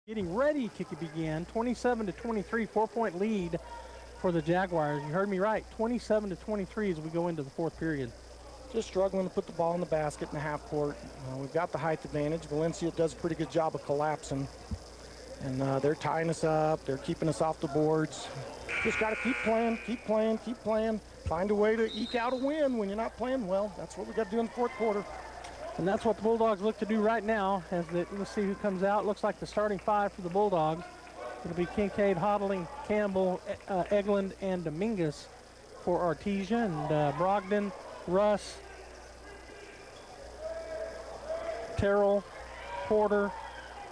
Getting ready to begin. 27-23, 4-point lead for the Jaguars. You heard me right. 27-23 as we go into the fourth period. Just struggling to put the ball in the basket in the half court. We've got the height advantage. Valencia does a pretty good job of collapsing. And they're tying us up. They're keeping us off the boards. Just got to keep playing, keep playing, keep playing. Find a way to eke out a win when you're not playing well. That's what we got to do in the fourth quarter. And that's what the Bulldogs look to do right now. Let's see who comes out. Looks like the starting five for the Bulldogs. It'll be Kincaid, Hodling, Campbell, Eglin, and Dominguez for Artesia. And Brogdon, Russ, Terrell, Porter,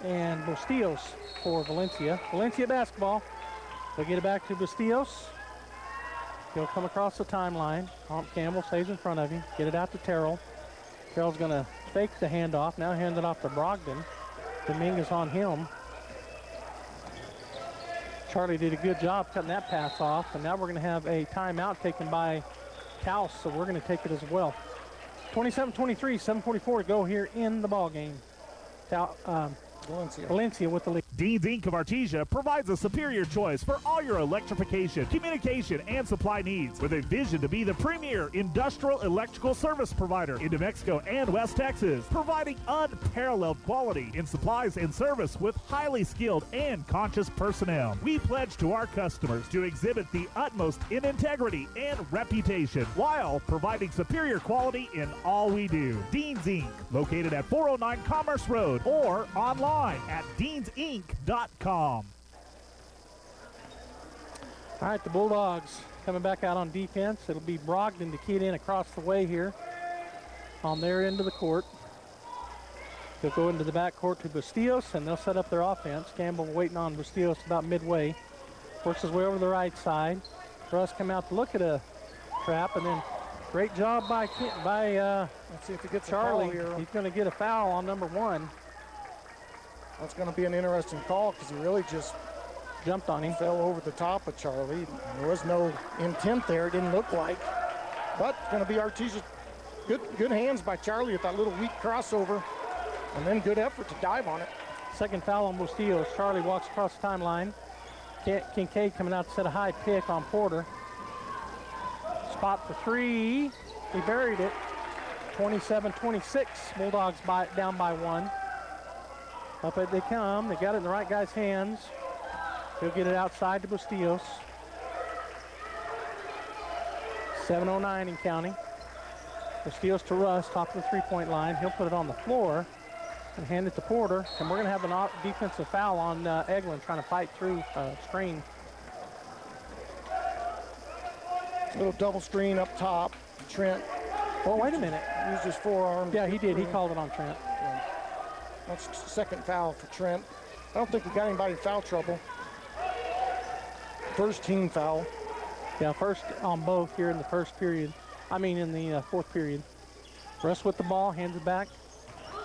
and Bustillos for Valencia. Valencia basketball. They'll get it back to Bustillos. He'll come across the timeline. Campbell stays in front of him. Get it out to Terrell. Terrell's going to fake the handoff. Now hand it off to Brogdon. Dominguez on him. Charlie did a good job cutting that pass off. And now we're going to have a timeout taken by Taus, so we're going to take it as well. 27-23, 7:44 to go here in the ball game. Valencia with the lead. Dean's Inc. of Artesia provides a superior choice for all your electrification, communication, and supply needs, with a vision to be the premier industrial electrical service provider in New Mexico and West Texas, providing unparalleled quality in supplies and service with highly skilled and conscious personnel. We pledge to our customers to exhibit the utmost in integrity and reputation while providing superior quality in all we do. Dean's Inc., located at 409 Commerce Road or online at deansinc.com. All right, the Bulldogs coming back out on defense. It'll be Brogdon to key it in across the way here on their end of the court. They'll go into the backcourt to Bustillos, and they'll set up their offense. Campbell waiting on Bustillos about midway. Works his way over to the right side. Russ come out to look at a trap, and then great job by let's see if he gets Charlie. a call here. He's going to get a foul on number 1. That's going to be an interesting call because he really just jumped on him. Fell over the top of Charlie. There was no intent there, it didn't look like. But it's going to be Artesia. Good hands by Charlie at that little weak crossover. And then good effort to dive on it. Second foul on Bustillos. Charlie walks across the timeline. Kincaid coming out to set a high pick on Porter. Spot for 3. He buried it. 27-26. Bulldogs down by 1. Up as they come. They got it in the right guy's hands. He'll get it outside to Bustillos. 7:09 and counting. Bustillos to Russ, top of the three-point line. He'll put it on the floor and hand it to Porter. And we're going to have an defensive foul on Eglin trying to fight through screen. Little double screen up top. Trent. Oh, wait a minute. Used his forearm. Yeah, he did. He called it on Trent. Yeah. That's the second foul for Trent. I don't think we got anybody in foul trouble. First team foul. Yeah, first on both here in the first period. In the fourth period. Russ with the ball, hands it back.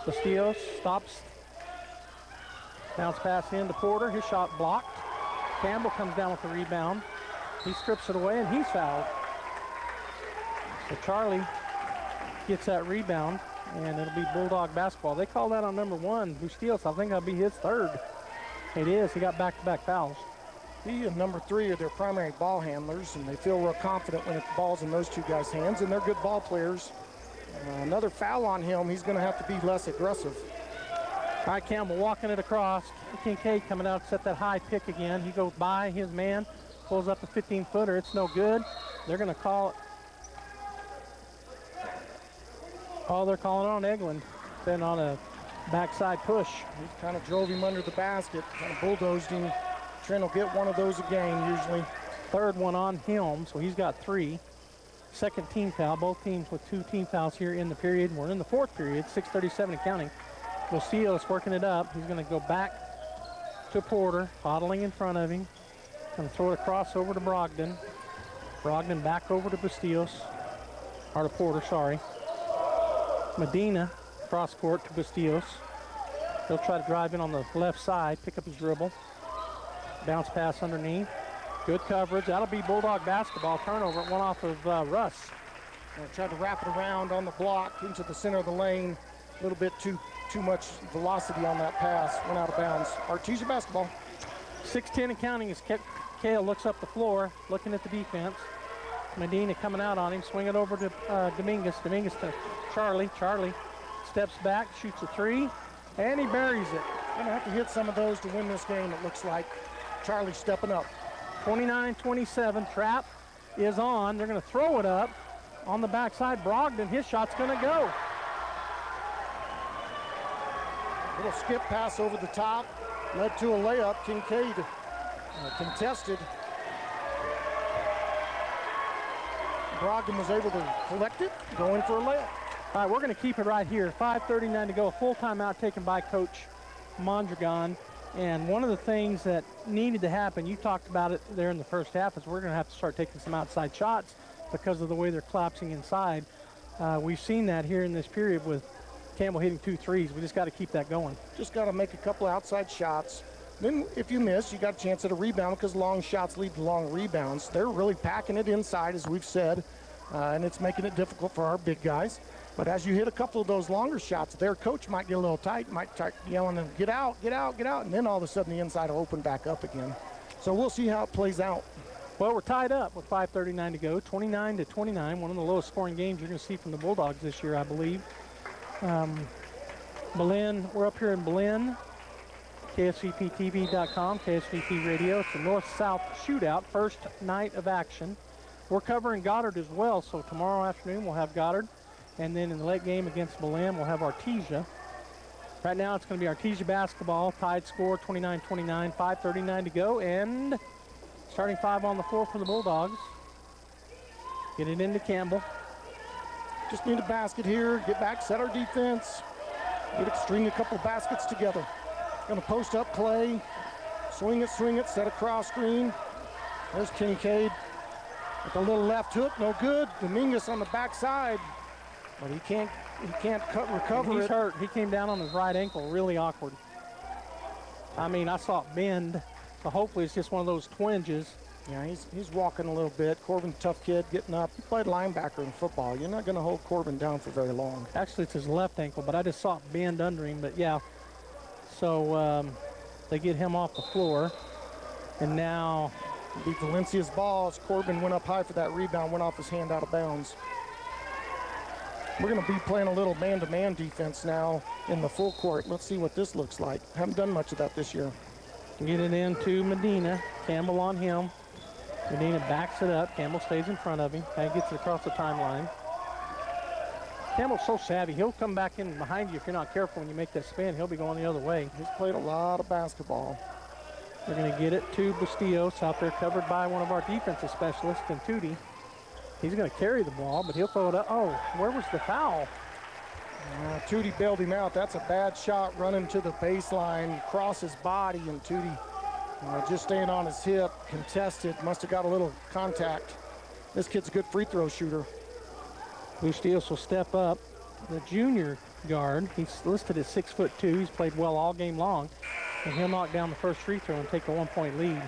Bustillos stops. Bounce pass in to Porter. His shot blocked. Campbell comes down with the rebound. He strips it away, and he's fouled. So Charlie gets that rebound. and it'll be Bulldog basketball. They call that on number 1, Bustillos. I think that'll be his third. It is. He got back-to-back fouls. He and number 3 are their primary ball handlers, and they feel real confident when the ball's in those two guys' hands, and they're good ball players. Another foul on him. He's going to have to be less aggressive. All right, Campbell walking it across. Kincaid coming out to set that high pick again. He goes by his man, pulls up a 15-footer. It's no good. They're going to call it. Oh, they're calling on Eglin. Then on a backside push. He kind of drove him under the basket, kind of bulldozed him. Trent will get one of those a game usually. Third one on him, so he's got 3. Second team foul, both teams with 2 team fouls here in the period. We're in the 4th period, 6:37 and counting. Bustillos working it up. He's going to go back to Porter, bottling in front of him. Going to throw it across over to Brogdon. Brogdon back over to Bustillos, or to Porter, sorry. Medina, cross court to Bustillos. He'll try to drive in on the left side, pick up his dribble. Bounce pass underneath. Good coverage. That'll be Bulldog basketball. Turnover. One off of Russ. Tried to wrap it around on the block into the center of the lane. A little bit too much velocity on that pass. Went out of bounds. Artesia basketball. 6:10 and counting as Kale looks up the floor, looking at the defense. Medina coming out on him. Swing it over to Dominguez. Dominguez to Charlie. Charlie steps back, shoots a 3, and he buries it. Gonna have to hit some of those to win this game, it looks like. Charlie stepping up. 29-27, trap is on. They're going to throw it up on the backside. Brogdon, his shot's going to go. Little skip pass over the top, led to a layup. Kincaid contested. Brogdon was able to collect it, going for a layup. All right, we're going to keep it right here. 5:39 to go. A full timeout taken by Coach Mondragon. And one of the things that needed to happen, you talked about it there in the first half, is we're going to have to start taking some outside shots because of the way they're collapsing inside. We've seen that here in this period with Campbell hitting 2 threes. We just got to keep that going. Just got to make a couple outside shots. Then if you miss, you got a chance at a rebound because long shots lead to long rebounds. They're really packing it inside, as we've said, and it's making it difficult for our big guys. But as you hit a couple of those longer shots, their coach might get a little tight, might start yelling them, get out, get out, get out, and then all of a sudden the inside will open back up again. So we'll see how it plays out. Well, we're tied up with 5:39 to go, 29-29, one of the lowest scoring games you're going to see from the Bulldogs this year, I believe. Belen, we're up here in Belen, KSVPTV.com, KSVP Radio. It's the North-South Shootout, first night of action. We're covering Goddard as well, so tomorrow afternoon we'll have Goddard. And then in the late game against Belen, we'll have Artesia. Right now it's going to be Artesia basketball, tied score 29-29, 5:39 to go, and starting 5 on the floor for the Bulldogs. Get it into Campbell. Just need a basket here, get back, set our defense, string a couple baskets together. Gonna post up Clay, swing it, set a cross screen. There's Kincaid with a little left hook, no good. Dominguez on the backside. But he can't recover it. He's hurt. He came down on his right ankle, really awkward. I mean, I saw it bend, so hopefully it's just one of those twinges. Yeah, he's walking a little bit. Corbin's a tough kid, getting up. He played linebacker in football. You're not going to hold Corbin down for very long. Actually, it's his left ankle, but I just saw it bend under him. But yeah, so they get him off the floor, and now it'll be Valencia's ball as Corbin went up high for that rebound, went off his hand out of bounds. We're going to be playing a little man-to-man defense now in the full court. Let's see what this looks like. Haven't done much of that this year. Get it into Medina. Campbell on him. Medina backs it up. Campbell stays in front of him. And gets it across the timeline. Campbell's so savvy. He'll come back in behind you if you're not careful when you make that spin. He'll be going the other way. He's played a lot of basketball. They're going to get it to Bustillos out there, covered by one of our defensive specialists, and Tootie. He's going to carry the ball, but he'll throw it up. Oh, where was the foul? Tootie bailed him out. That's a bad shot, running to the baseline, cross his body, and Tootie just staying on his hip, contested. Must have got a little contact. This kid's a good free throw shooter. Bustillos will step up. The junior guard, he's listed at 6'2". He's played well all game long, and he'll knock down the first free throw and take a 1-point lead.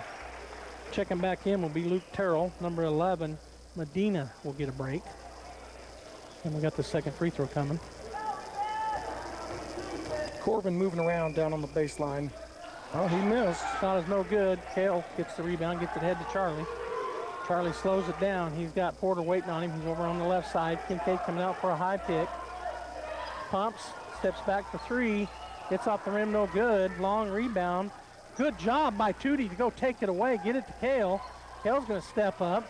Checking back in will be Luke Terrell, number 11. Medina will get a break. And we got the second free throw coming. Corbin moving around down on the baseline. Oh, he missed. Shot is no good. Kale gets the rebound, gets it ahead to Charlie. Charlie slows it down. He's got Porter waiting on him. He's over on the left side. Kincaid coming out for a high pick. Pumps, steps back for three. Gets off the rim, no good. Long rebound. Good job by Tootie to go take it away, get it to Kale. Kale's going to step up.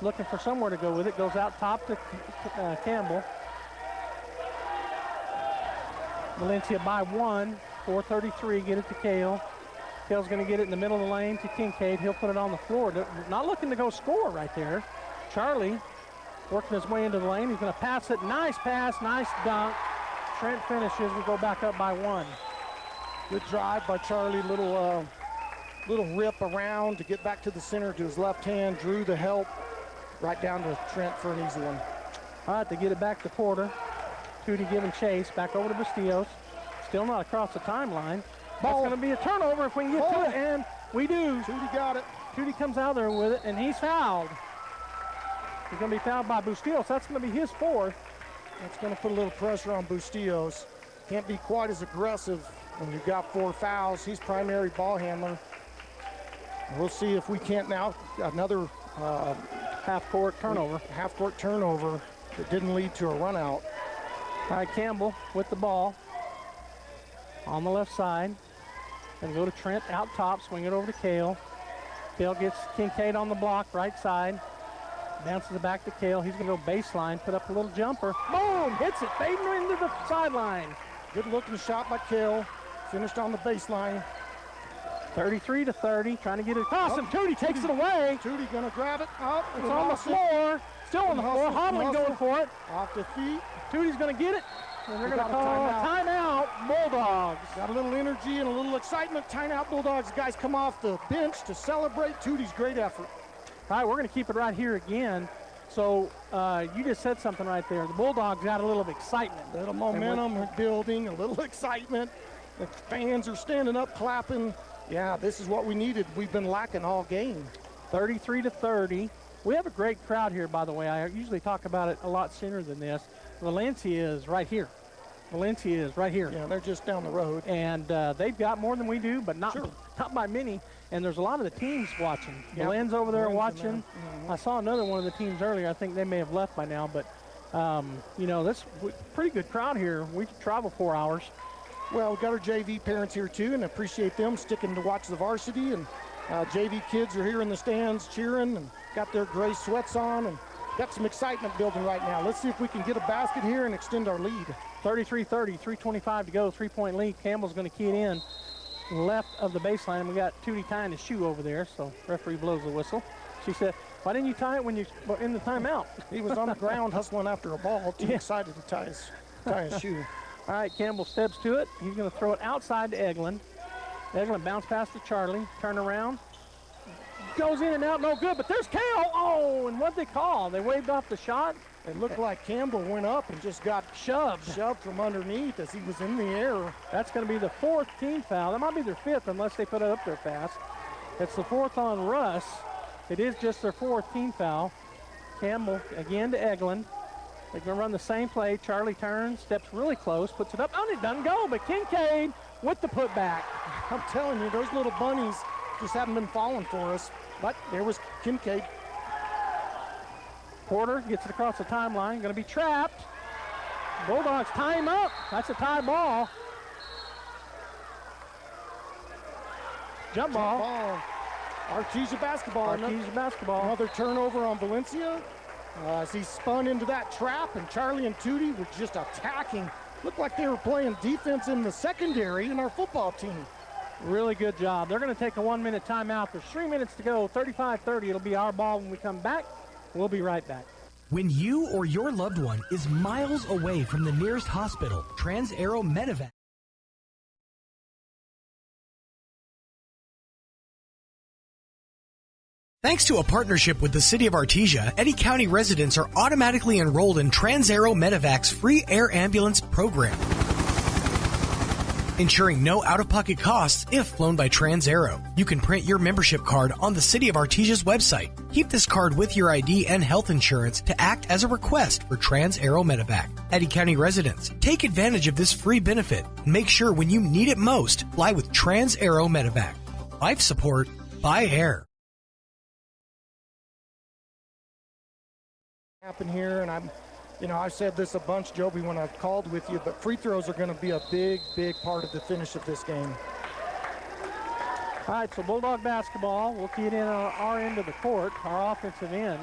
Looking for somewhere to go with it. Goes out top to Campbell. Valencia by 1. 4:33, get it to Kale. Kale's going to get it in the middle of the lane to Kincaid. He'll put it on the floor. Not looking to go score right there. Charlie working his way into the lane. He's going to pass it. Nice pass, nice dunk. Trent finishes. We go back up by 1. Good drive by Charlie. Little rip around to get back to the center to his left hand. Drew the help right down to Trent for an easy one. All right, they get it back to Porter. Tootie giving chase. Back over to Bustillos. Still not across the timeline. Ball. That's going to be a turnover if we can get to it, and we do. Tootie got it. Tootie comes out there with it, and he's fouled. He's going to be fouled by Bustillos. That's going to be his 4th. That's going to put a little pressure on Bustillos. Can't be quite as aggressive when you've got 4 fouls. He's primary ball handler. We'll see if we can't now. Another half-court turnover. Half-court turnover that didn't lead to a run out. All right, Campbell with the ball on the left side. Gonna go to Trent out top, swing it over to Kale. Kale gets Kincaid on the block, right side. Bounces it back to Kale. He's gonna go baseline, put up a little jumper. Boom, hits it, fading into the sideline. Good looking shot by Kale. Finished on the baseline. 33-30, trying to get it across, and Tootie takes it away. Tootie gonna grab it. Oh, it's on the floor. Still on the floor. Hodling going for it. Off the feet. Tootie's gonna get it. And they're going to call a timeout, Bulldogs. Got a little energy and a little excitement. Timeout, Bulldogs. Guys come off the bench to celebrate Tootie's great effort. All right, we're going to keep it right here again. So you just said something right there. The Bulldogs got a little excitement. A little momentum building, a little excitement. The fans are standing up, clapping. Yeah, this is what we needed. We've been lacking all game. 33-30. We have a great crowd here, by the way. I usually talk about it a lot sooner than this. Valencia is right here. Valencia is right here. Yeah, they're just down the road. And they've got more than we do, but not by many. And there's a lot of the teams watching. Yep. Belen's over there watching. I saw another one of the teams earlier. I think they may have left by now, but you know, that's pretty good crowd here. We travel 4 hours. Well, we've got our JV parents here too, and appreciate them sticking to watch the varsity. And JV kids are here in the stands cheering and got their gray sweats on and got some excitement building right now. Let's see if we can get a basket here and extend our lead. 33-30, 3:25 to go, 3-point lead. Campbell's going to key it in left of the baseline. We got Tootie tying his shoe over there, so referee blows the whistle. She said, why didn't you tie it when you were in the timeout? He was on the ground hustling after a ball, too excited to tie his shoe. All right, Campbell steps to it. He's going to throw it outside to Eglin. Eglin bounce pass to Charlie, turn around. Goes in and out, no good, but there's Kale. Oh, and what'd they call? They waved off the shot. It looked like Campbell went up and just got shoved from underneath as he was in the air. That's going to be the 4th team foul. That might be their 5th unless they put it up there fast. It's the 4th on Russ. It is just their 4th team foul. Campbell again to Eglin. They're going to run the same play. Charlie turns, steps really close, puts it up. Oh, it doesn't go, but Kincaid with the putback. I'm telling you, those little bunnies just haven't been falling for us. But there was Kincaid. Porter gets it across the timeline, going to be trapped. Bulldogs tie him up. That's a tie ball. Jump ball. Artesia basketball. Artesia basketball. Another turnover on Valencia. As he spun into that trap, and Charlie and Tootie were just attacking. Looked like they were playing defense in the secondary in our football team. Really good job. They're going to take a 1-minute timeout. There's 3 minutes to go, 35-30. It'll be our ball when we come back. We'll be right back. When you or your loved one is miles away from the nearest hospital, Trans-Aero Medevac. Thanks to a partnership with the City of Artesia, Eddy County residents are automatically enrolled in Trans-Aero Medevac's free air ambulance program, ensuring no out-of-pocket costs if flown by Trans-Aero. You can print your membership card on the City of Artesia's website. Keep this card with your ID and health insurance to act as a request for Trans Aero Medevac. Eddy County residents, take advantage of this free benefit and make sure when you need it most, fly with Trans Aero Medevac. Life support by air. Happen here, and I've said this a bunch, Joby, when I've called with you, but free throws are going to be a big, big part of the finish of this game. All right, so Bulldog basketball. We'll key it in on our end of the court, our offensive end.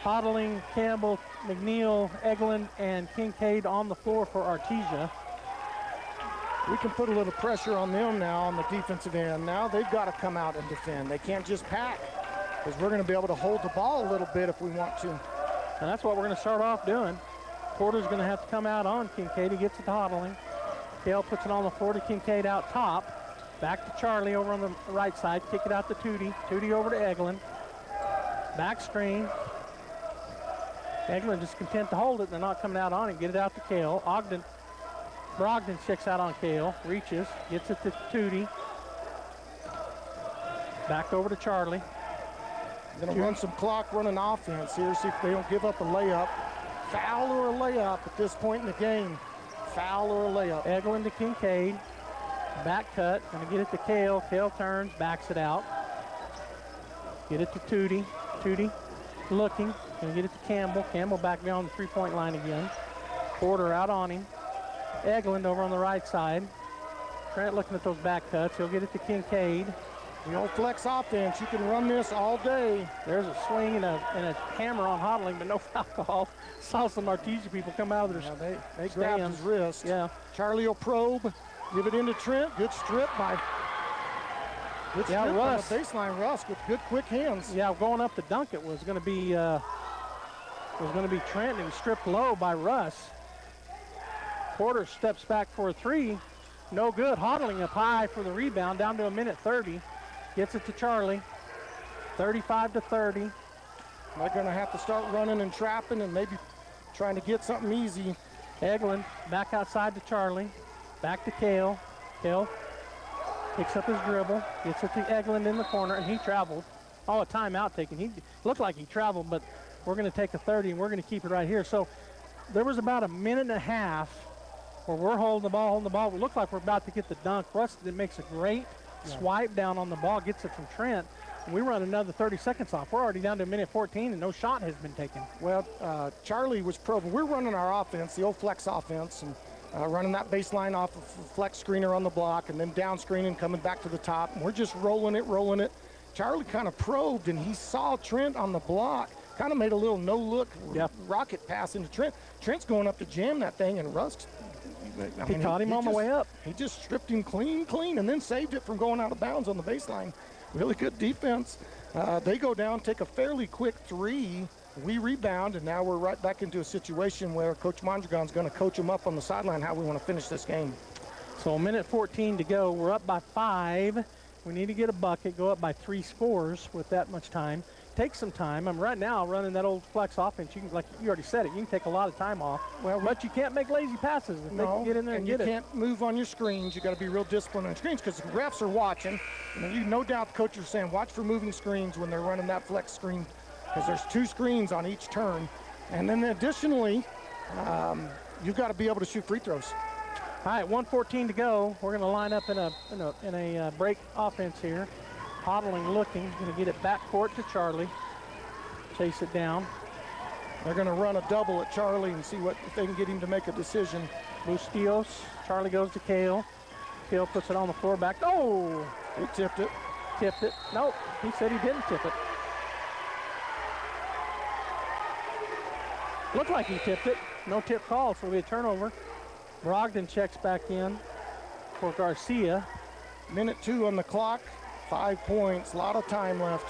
Hodling, Campbell, McNeil, Eglin, and Kincaid on the floor for Artesia. We can put a little pressure on them now on the defensive end. Now they've got to come out and defend. They can't just pack, because we're going to be able to hold the ball a little bit if we want to. And that's what we're going to start off doing. Porter's going to have to come out on Kincaid. He gets it to Hodling. Kale puts it on the floor to Kincaid out top. Back to Charlie over on the right side. Kick it out to Tootie. Tootie over to Eglin. Back screen. Eglin just content to hold it. They're not coming out on it. Get it out to Kale. Brogdon checks out on Kale. Reaches. Gets it to Tootie. Back over to Charlie. Going to run some clock running offense here. See if they don't give up a layup. Foul or a layup at this point in the game. Foul or a layup. Eglin to Kincaid. Back cut. Going to get it to Kale. Kale turns. Backs it out. Get it to Tootie. Tootie looking. Going to get it to Campbell. Campbell back beyond the three-point line again. Porter out on him. Eglin over on the right side. Trent looking at those back cuts. He'll get it to Kincaid. The old flex offense, you can run this all day. There's a swing and a hammer on Hodling, but no foul call. Saw some Artesia people come out of their They grabbed his wrist. Yeah. Charlie will probe, give it into Trent. Good strip by Russ. On the baseline, Russ with good quick hands. Yeah, going up to dunk it was going to be Trent, and he stripped low by Russ. Porter steps back for a three. No good. Hodling up high for the rebound, down to a minute 30. Gets it to Charlie. 35-30. They're going to have to start running and trapping and maybe trying to get something easy. Eglin back outside to Charlie. Back to Kale. Kale picks up his dribble. Gets it to Eglin in the corner, and he traveled. Oh, a timeout taken. He looked like he traveled, but we're going to take a 30, and we're going to keep it right here. So there was about a minute and a half where we're holding the ball. We look like we're about to get the dunk. Russ makes a great swipe down on the ball, gets it from Trent. And we run another 30 seconds off. We're already down to a minute 14, and no shot has been taken. Well, Charlie was probing. We're running our offense, the old flex offense, and running that baseline off of flex screener on the block, and then down screening, coming back to the top. And we're just rolling it. Charlie kind of probed, and he saw Trent on the block. Kind of made a little no-look rocket pass into Trent. Trent's going up to jam that thing, and Russ, he caught him on the way up. He just stripped him clean, and then saved it from going out of bounds on the baseline. Really good defense. They go down, take a fairly quick three. We rebound, and now we're right back into a situation where Coach Mondragon's going to coach them up on the sideline how we want to finish this game. So a minute 14 to go. We're up by 5. We need to get a bucket, go up by 3 scores with that much time. Take some time. I'm right now running that old flex offense. You can, like you already said it, you can take a lot of time off. Well, but you can't make lazy passes. If they can get in there and get it. You can't move on your screens. You got to be real disciplined on screens because the refs are watching. And you no doubt the coach is saying, watch for moving screens when they're running that flex screen, because there's 2 screens on each turn. And then additionally, you've got to be able to shoot free throws. All right, 1:14 to go. We're going to line up in a break offense here. Hodling looking, going to get it back court to Charlie. Chase it down. They're going to run a double at Charlie and see if they can get him to make a decision. Bustillos. Charlie goes to Kale. Kale puts it on the floor back. Oh! He tipped it. Tipped it. Nope. He said he didn't tip it. Looked like he tipped it. No tip call, so it'll be a turnover. Brogdon checks back in for Garcia. Minute 2 on the clock. 5 points, a lot of time left.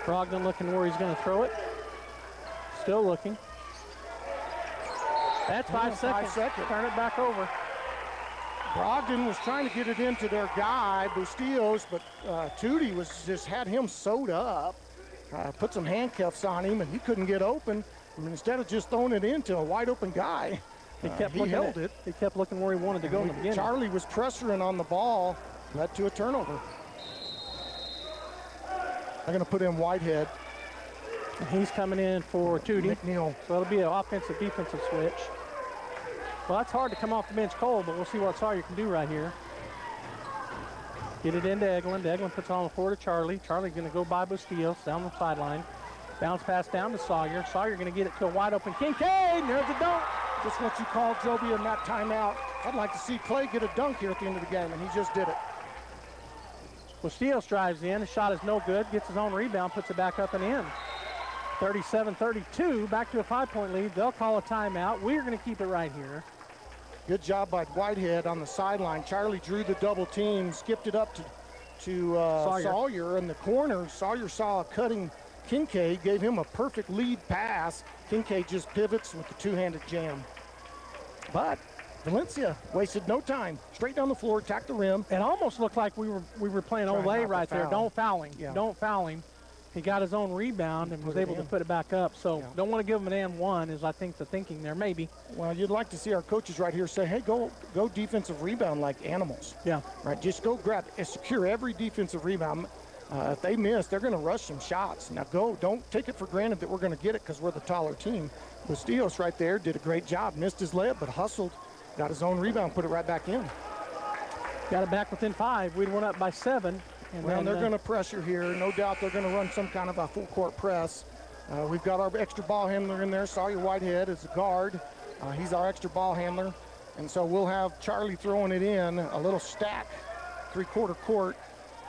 Brogdon looking where he's going to throw it. Still looking. That's 5 seconds. 5 seconds. Turn it back over. Brogdon was trying to get it into their guy, Bustillos, but Tootie just had him sewed up. Put some handcuffs on him, and he couldn't get open. I mean, instead of just throwing it into a wide open guy, he held it. He kept looking where he wanted to go in the beginning. Charlie was pressuring on the ball. Led to a turnover. They're going to put in Whitehead. And he's coming in for Tootie. McNeil. So it'll be an offensive-defensive switch. Well, that's hard to come off the bench cold, but we'll see what Sawyer can do right here. Get it into Eglin. Eglin puts it on the floor to Charlie. Charlie's going to go by Bustillos down the sideline. Bounce pass down to Sawyer. Sawyer going to get it to a wide-open Kincaid. There's a dunk. Just what you called, Joby, in that timeout. I'd like to see Clay get a dunk here at the end of the game, and he just did it. Bustillos drives in. His shot is no good. Gets his own rebound, puts it back up and in. 37-32, back to a 5-point lead. They'll call a timeout. We're going to keep it right here. Good job by Whitehead on the sideline. Charlie drew the double team, skipped it up to Sawyer in the corner. Sawyer saw a cutting Kincaid, gave him a perfect lead pass. Kincaid just pivots with the two-handed jam. But Valencia wasted no time. Straight down the floor, attacked the rim. It almost looked like we were playing Olay right there. Don't foul him. Yeah. Don't foul him. He got his own rebound and was able to put it back up. So don't want to give him an and one is I think the thinking there, maybe. Well, you'd like to see our coaches right here say, hey, go defensive rebound like animals. Yeah. Right, just go grab and secure every defensive rebound. If they miss, they're going to rush some shots. Now don't take it for granted that we're going to get it because we're the taller team. Bustillos right there did a great job. Missed his layup, but hustled, got his own rebound, put it right back in. Got it back within 5. We'd went up by 7. Well, they're going to pressure here. No doubt they're going to run some kind of a full court press. We've got our extra ball handler in there. Sawyer Whitehead is a guard. He's our extra ball handler. And so we'll have Charlie throwing it in, a little stack, three-quarter court.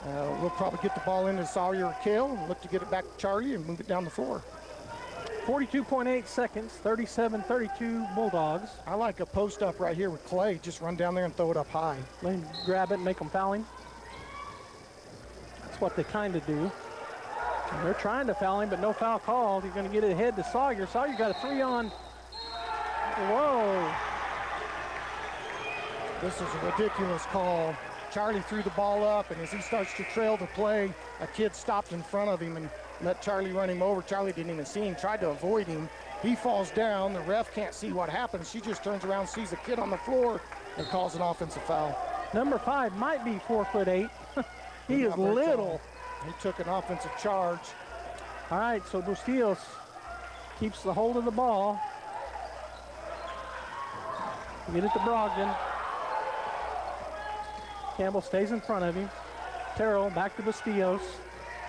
We'll probably get the ball into Sawyer or Kale, look to get it back to Charlie and move it down the floor. 42.8 seconds, 37-32 Bulldogs. I like a post up right here with Clay. Just run down there and throw it up high. Let him grab it and make them foul him. That's what they kind of do. And they're trying to foul him, but no foul called. He's going to get it ahead to Sawyer. Sawyer got a 3 on. Whoa. This is a ridiculous call. Charlie threw the ball up, and as he starts to trail the play, a kid stopped in front of him and let Charlie run him over. Charlie didn't even see him, tried to avoid him. He falls down. The ref can't see what happens. She just turns around, sees a kid on the floor, and calls an offensive foul. Number 5 might be 4'8". He is little. He took an offensive charge. All right, so Bustillos keeps the hold of the ball. Get it to Brogdon. Campbell stays in front of him. Terrell back to Bustillos.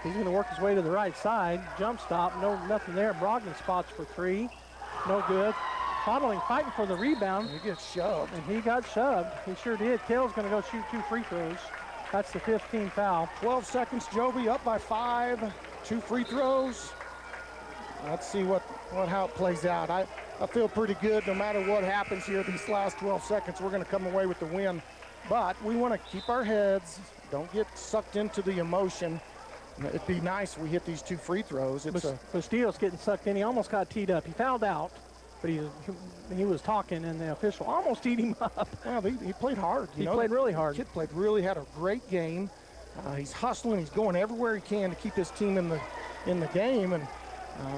He's going to work his way to the right side. Jump stop, nothing there. Brogdon spots for 3. No good. Following, fighting for the rebound. He gets shoved. And he got shoved. He sure did. Kell's going to go shoot 2 free throws. That's the 15th foul. 12 seconds, Joby up by 5. 2 free throws. Let's see how it plays out. I feel pretty good no matter what happens here these last 12 seconds. We're going to come away with the win. But we want to keep our heads. Don't get sucked into the emotion. It'd be nice if we hit these 2 free throws. Bustillos getting sucked in. He almost got teed up. He fouled out, but he was talking, and the official almost teed him up. Well, he played hard. He played really hard. The kid had a great game. He's hustling. He's going everywhere he can to keep his team in the game, and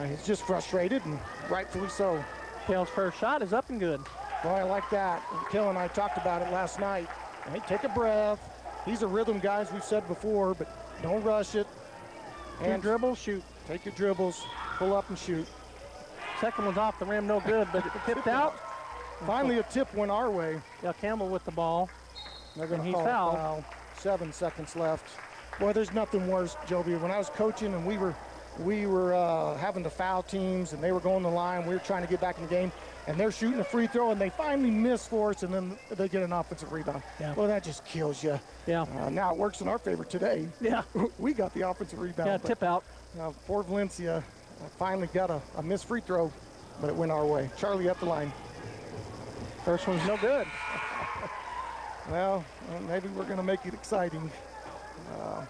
he's just frustrated, and rightfully so. Kale's first shot is up and good. Boy, I like that. Kale and I talked about it last night. Hey, take a breath. These are rhythm guys, we've said before, but don't rush it. And dribbles, shoot. Take your dribbles, pull up and shoot. Second one's off the rim, no good, but it tipped out. Finally, a tip went our way. Yeah, Campbell with the ball. They're going to call a foul. 7 seconds left. Boy, there's nothing worse, Joby. When I was coaching and we were having to foul teams and they were going the line, we were trying to get back in the game, and they're shooting a free throw and they finally miss for us, and then they get an offensive rebound. Yeah. Well, that just kills you. Yeah. Now it works in our favor today. Yeah. We got the offensive rebound. Yeah, tip out. Poor Valencia finally got a missed free throw, but it went our way. Charlie up the line. First one's no good. Well, maybe we're going to make it exciting.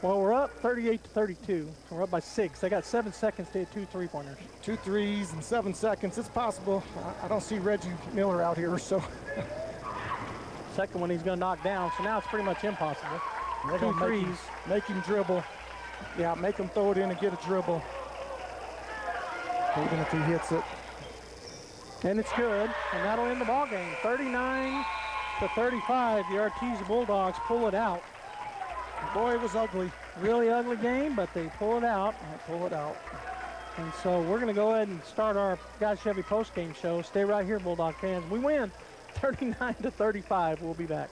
Well, we're up 38-32. We're up by 6. They got 7 seconds to hit 2 3-pointers. 2 threes in 7 seconds. It's possible. I don't see Reggie Miller out here, so. Second one he's going to knock down, so now it's pretty much impossible. 2 threes. Make him dribble. Yeah, make him throw it in and get a dribble. Even if he hits it. And it's good, and that'll end the ball game. 39-35. The Artesia Bulldogs pull it out. Boy, it was ugly. Really ugly game, but they pull it out. And so we're going to go ahead and start our Guy Chevy postgame show. Stay right here, Bulldog fans. We win 39-35. We'll be back.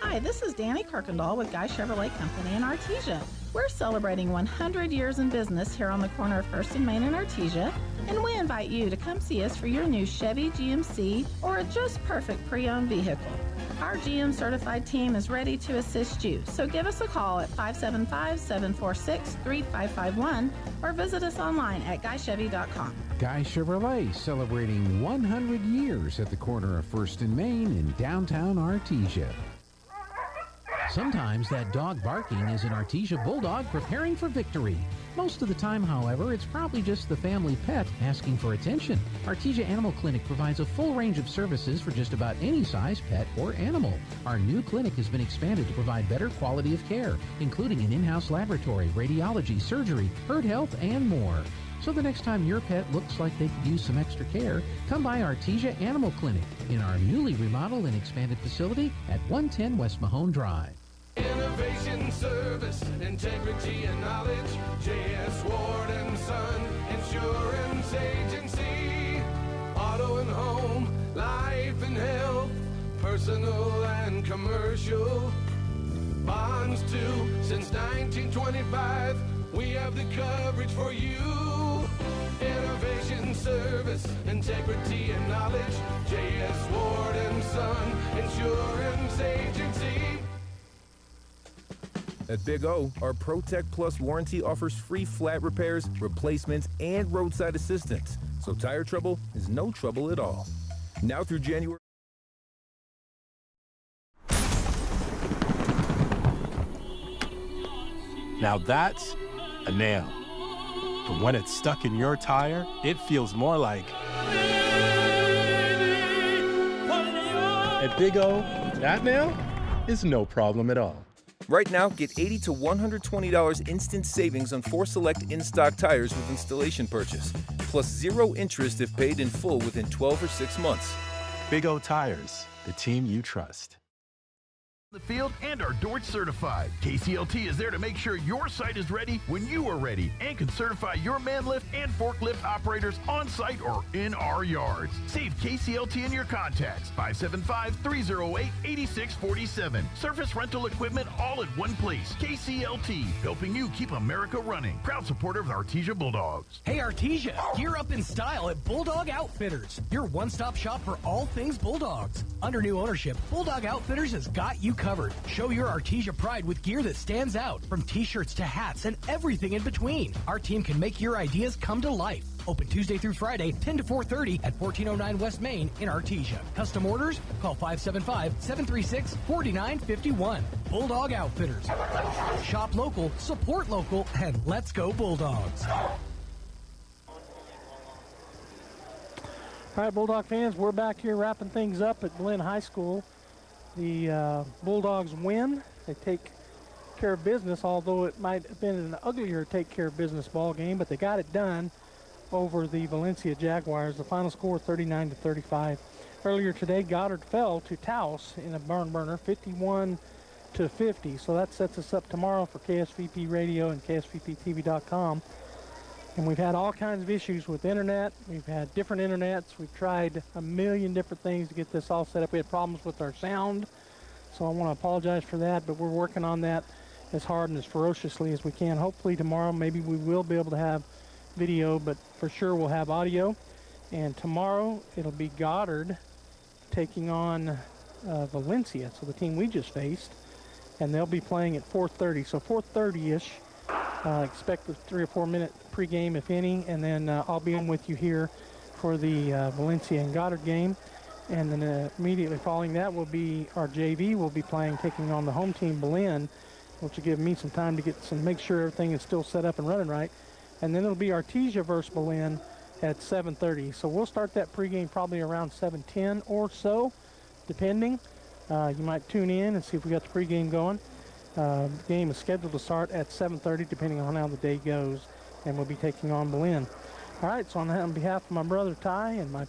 Hi, this is Danny Kirkendall with Guy Chevrolet Company in Artesia. We're celebrating 100 years in business here on the corner of 1st and Main in Artesia, and we invite you to come see us for your new Chevy, GMC, or a just perfect pre-owned vehicle. Our GM certified team is ready to assist you, so give us a call at 575-746-3551 or visit us online at guychevy.com. Guy Chevrolet celebrating 100 years at the corner of 1st and Main in downtown Artesia. Sometimes that dog barking is an Artesia Bulldog preparing for victory. Most of the time, however, it's probably just the family pet asking for attention. Artesia Animal Clinic provides a full range of services for just about any size pet or animal. Our new clinic has been expanded to provide better quality of care, including an in-house laboratory, radiology, surgery, herd health, and more. So the next time your pet looks like they could use some extra care, come by Artesia Animal Clinic in our newly remodeled and expanded facility at 110 West Mahone Drive. Innovation, service, integrity, and knowledge. J.S. Ward & Son Insurance Agency. Auto and home, life and health, personal and commercial. Bonds too, since 1925. We have the coverage for you. Innovation, service, integrity, and knowledge. J.S. Ward & Son Insurance Agency. At Big O, our ProTech Plus warranty offers free flat repairs, replacements, and roadside assistance. So tire trouble is no trouble at all. Now through January. Now that's a nail. But when it's stuck in your tire, it feels more like. At Big O, that nail is no problem at all. Right now, get $80 to $120 instant savings on 4 select in-stock tires with installation purchase, plus 0 interest if paid in full within 12 or 6 months. Big O Tires, the team you trust. The field and are Dort certified. KCLT is there to make sure your site is ready when you are ready and can certify your man lift and forklift operators on site or in our yards. Save KCLT in your contacts. 575-308-8647. Surface rental equipment all at one place. KCLT, helping you keep America running. Proud supporter of the Artesia Bulldogs. Hey Artesia, gear up in style at Bulldog Outfitters, your one-stop shop for all things Bulldogs. Under new ownership, Bulldog Outfitters has got you covered. Show your Artesia pride with gear that stands out, from t-shirts to hats and everything in between. Our team can make your ideas come to life. Open Tuesday through Friday, 10 to 4:30 at 1409 West Main in Artesia. Custom orders? Call 575-736-4951. Bulldog Outfitters. Shop local, support local, and let's go Bulldogs. All right, Bulldog fans, we're back here wrapping things up at Glenn High School. The Bulldogs win. They take care of business, although it might have been an uglier take care of business ball game, but they got it done over the Valencia Jaguars. The final score 39-35. Earlier today, Goddard fell to Taos in a barn burner, 51-50. So that sets us up tomorrow for KSVP Radio and KSVPTV.com. And we've had all kinds of issues with internet. We've had different internets. We've tried a million different things to get this all set up. We had problems with our sound, so I want to apologize for that, but we're working on that as hard and as ferociously as we can. Hopefully tomorrow maybe we will be able to have video, but for sure we'll have audio. And tomorrow it'll be Goddard taking on Valencia, so the team we just faced, and they'll be playing at 4:30, so 4:30-ish. Expect a 3 or 4 minute pregame, if any, and then I'll be in with you here for the Valencia and Goddard game. And then immediately following that will be our JV will be playing, taking on the home team, Belen, which will give me some time to make sure everything is still set up and running right. And then it'll be Artesia versus Belen at 7:30. So we'll start that pregame probably around 7:10 or so, depending. You might tune in and see if we got the pregame going. The game is scheduled to start at 7:30, depending on how the day goes, and we'll be taking on Belen. All right, so on behalf of my brother Ty and my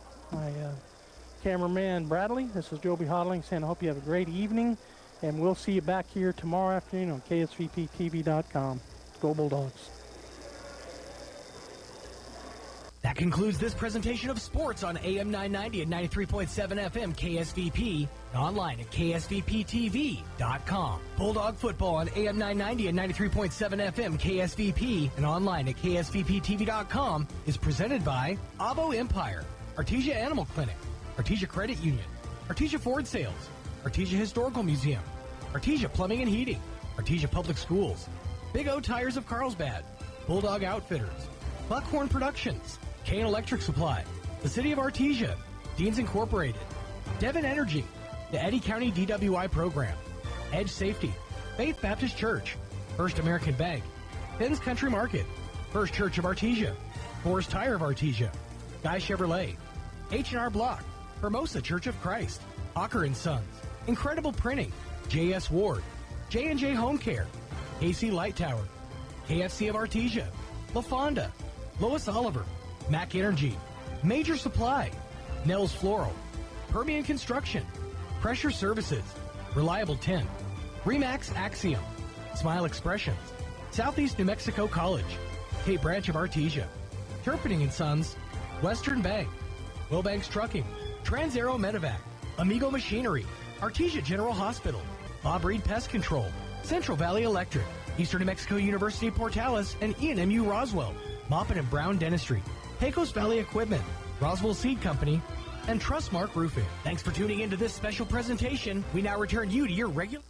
cameraman Bradley, this is Joby Hodling saying I hope you have a great evening And we'll see you back here tomorrow afternoon on KSVPTV.com. Go Bulldogs. That concludes this presentation of sports on AM 990 and 93.7 FM KSVP, and online at KSVPTV.com. Bulldog football on AM 990 and 93.7 FM KSVP, and online at KSVPTV.com is presented by Avo Empire, Artesia Animal Clinic, Artesia Credit Union, Artesia Ford Sales, Artesia Historical Museum, Artesia Plumbing and Heating, Artesia Public Schools, Big O Tires of Carlsbad, Bulldog Outfitters, Buckhorn Productions, Kane Electric Supply, the City of Artesia, Deans Incorporated, Devon Energy, the Eddy County DWI Program, Edge Safety, Faith Baptist Church, First American Bank, Finn's Country Market, First Church of Artesia, Forest Tire of Artesia, Guy Chevrolet, H&R Block, Hermosa Church of Christ, Ocker & Sons, Incredible Printing, J.S. Ward, J&J Home Care, KC Light Tower, KFC of Artesia, La Fonda, Lois Oliver, Mac Energy, Major Supply, Nels Floral, Permian Construction, Pressure Services, Reliable Tin, Remax Axiom, Smile Expressions, Southeast New Mexico College, Cape Branch of Artesia, Turpinning & Sons, Western Bank, Wilbanks Trucking, Trans-Aero Medevac, Amigo Machinery, Artesia General Hospital, Bob Reed Pest Control, Central Valley Electric, Eastern New Mexico University Portales and ENMU Roswell, Moppin and Brown Dentistry, Pecos Valley Equipment, Roswell Seed Company, and Trustmark Roofing. Thanks for tuning into this special presentation. We now return you to your regular...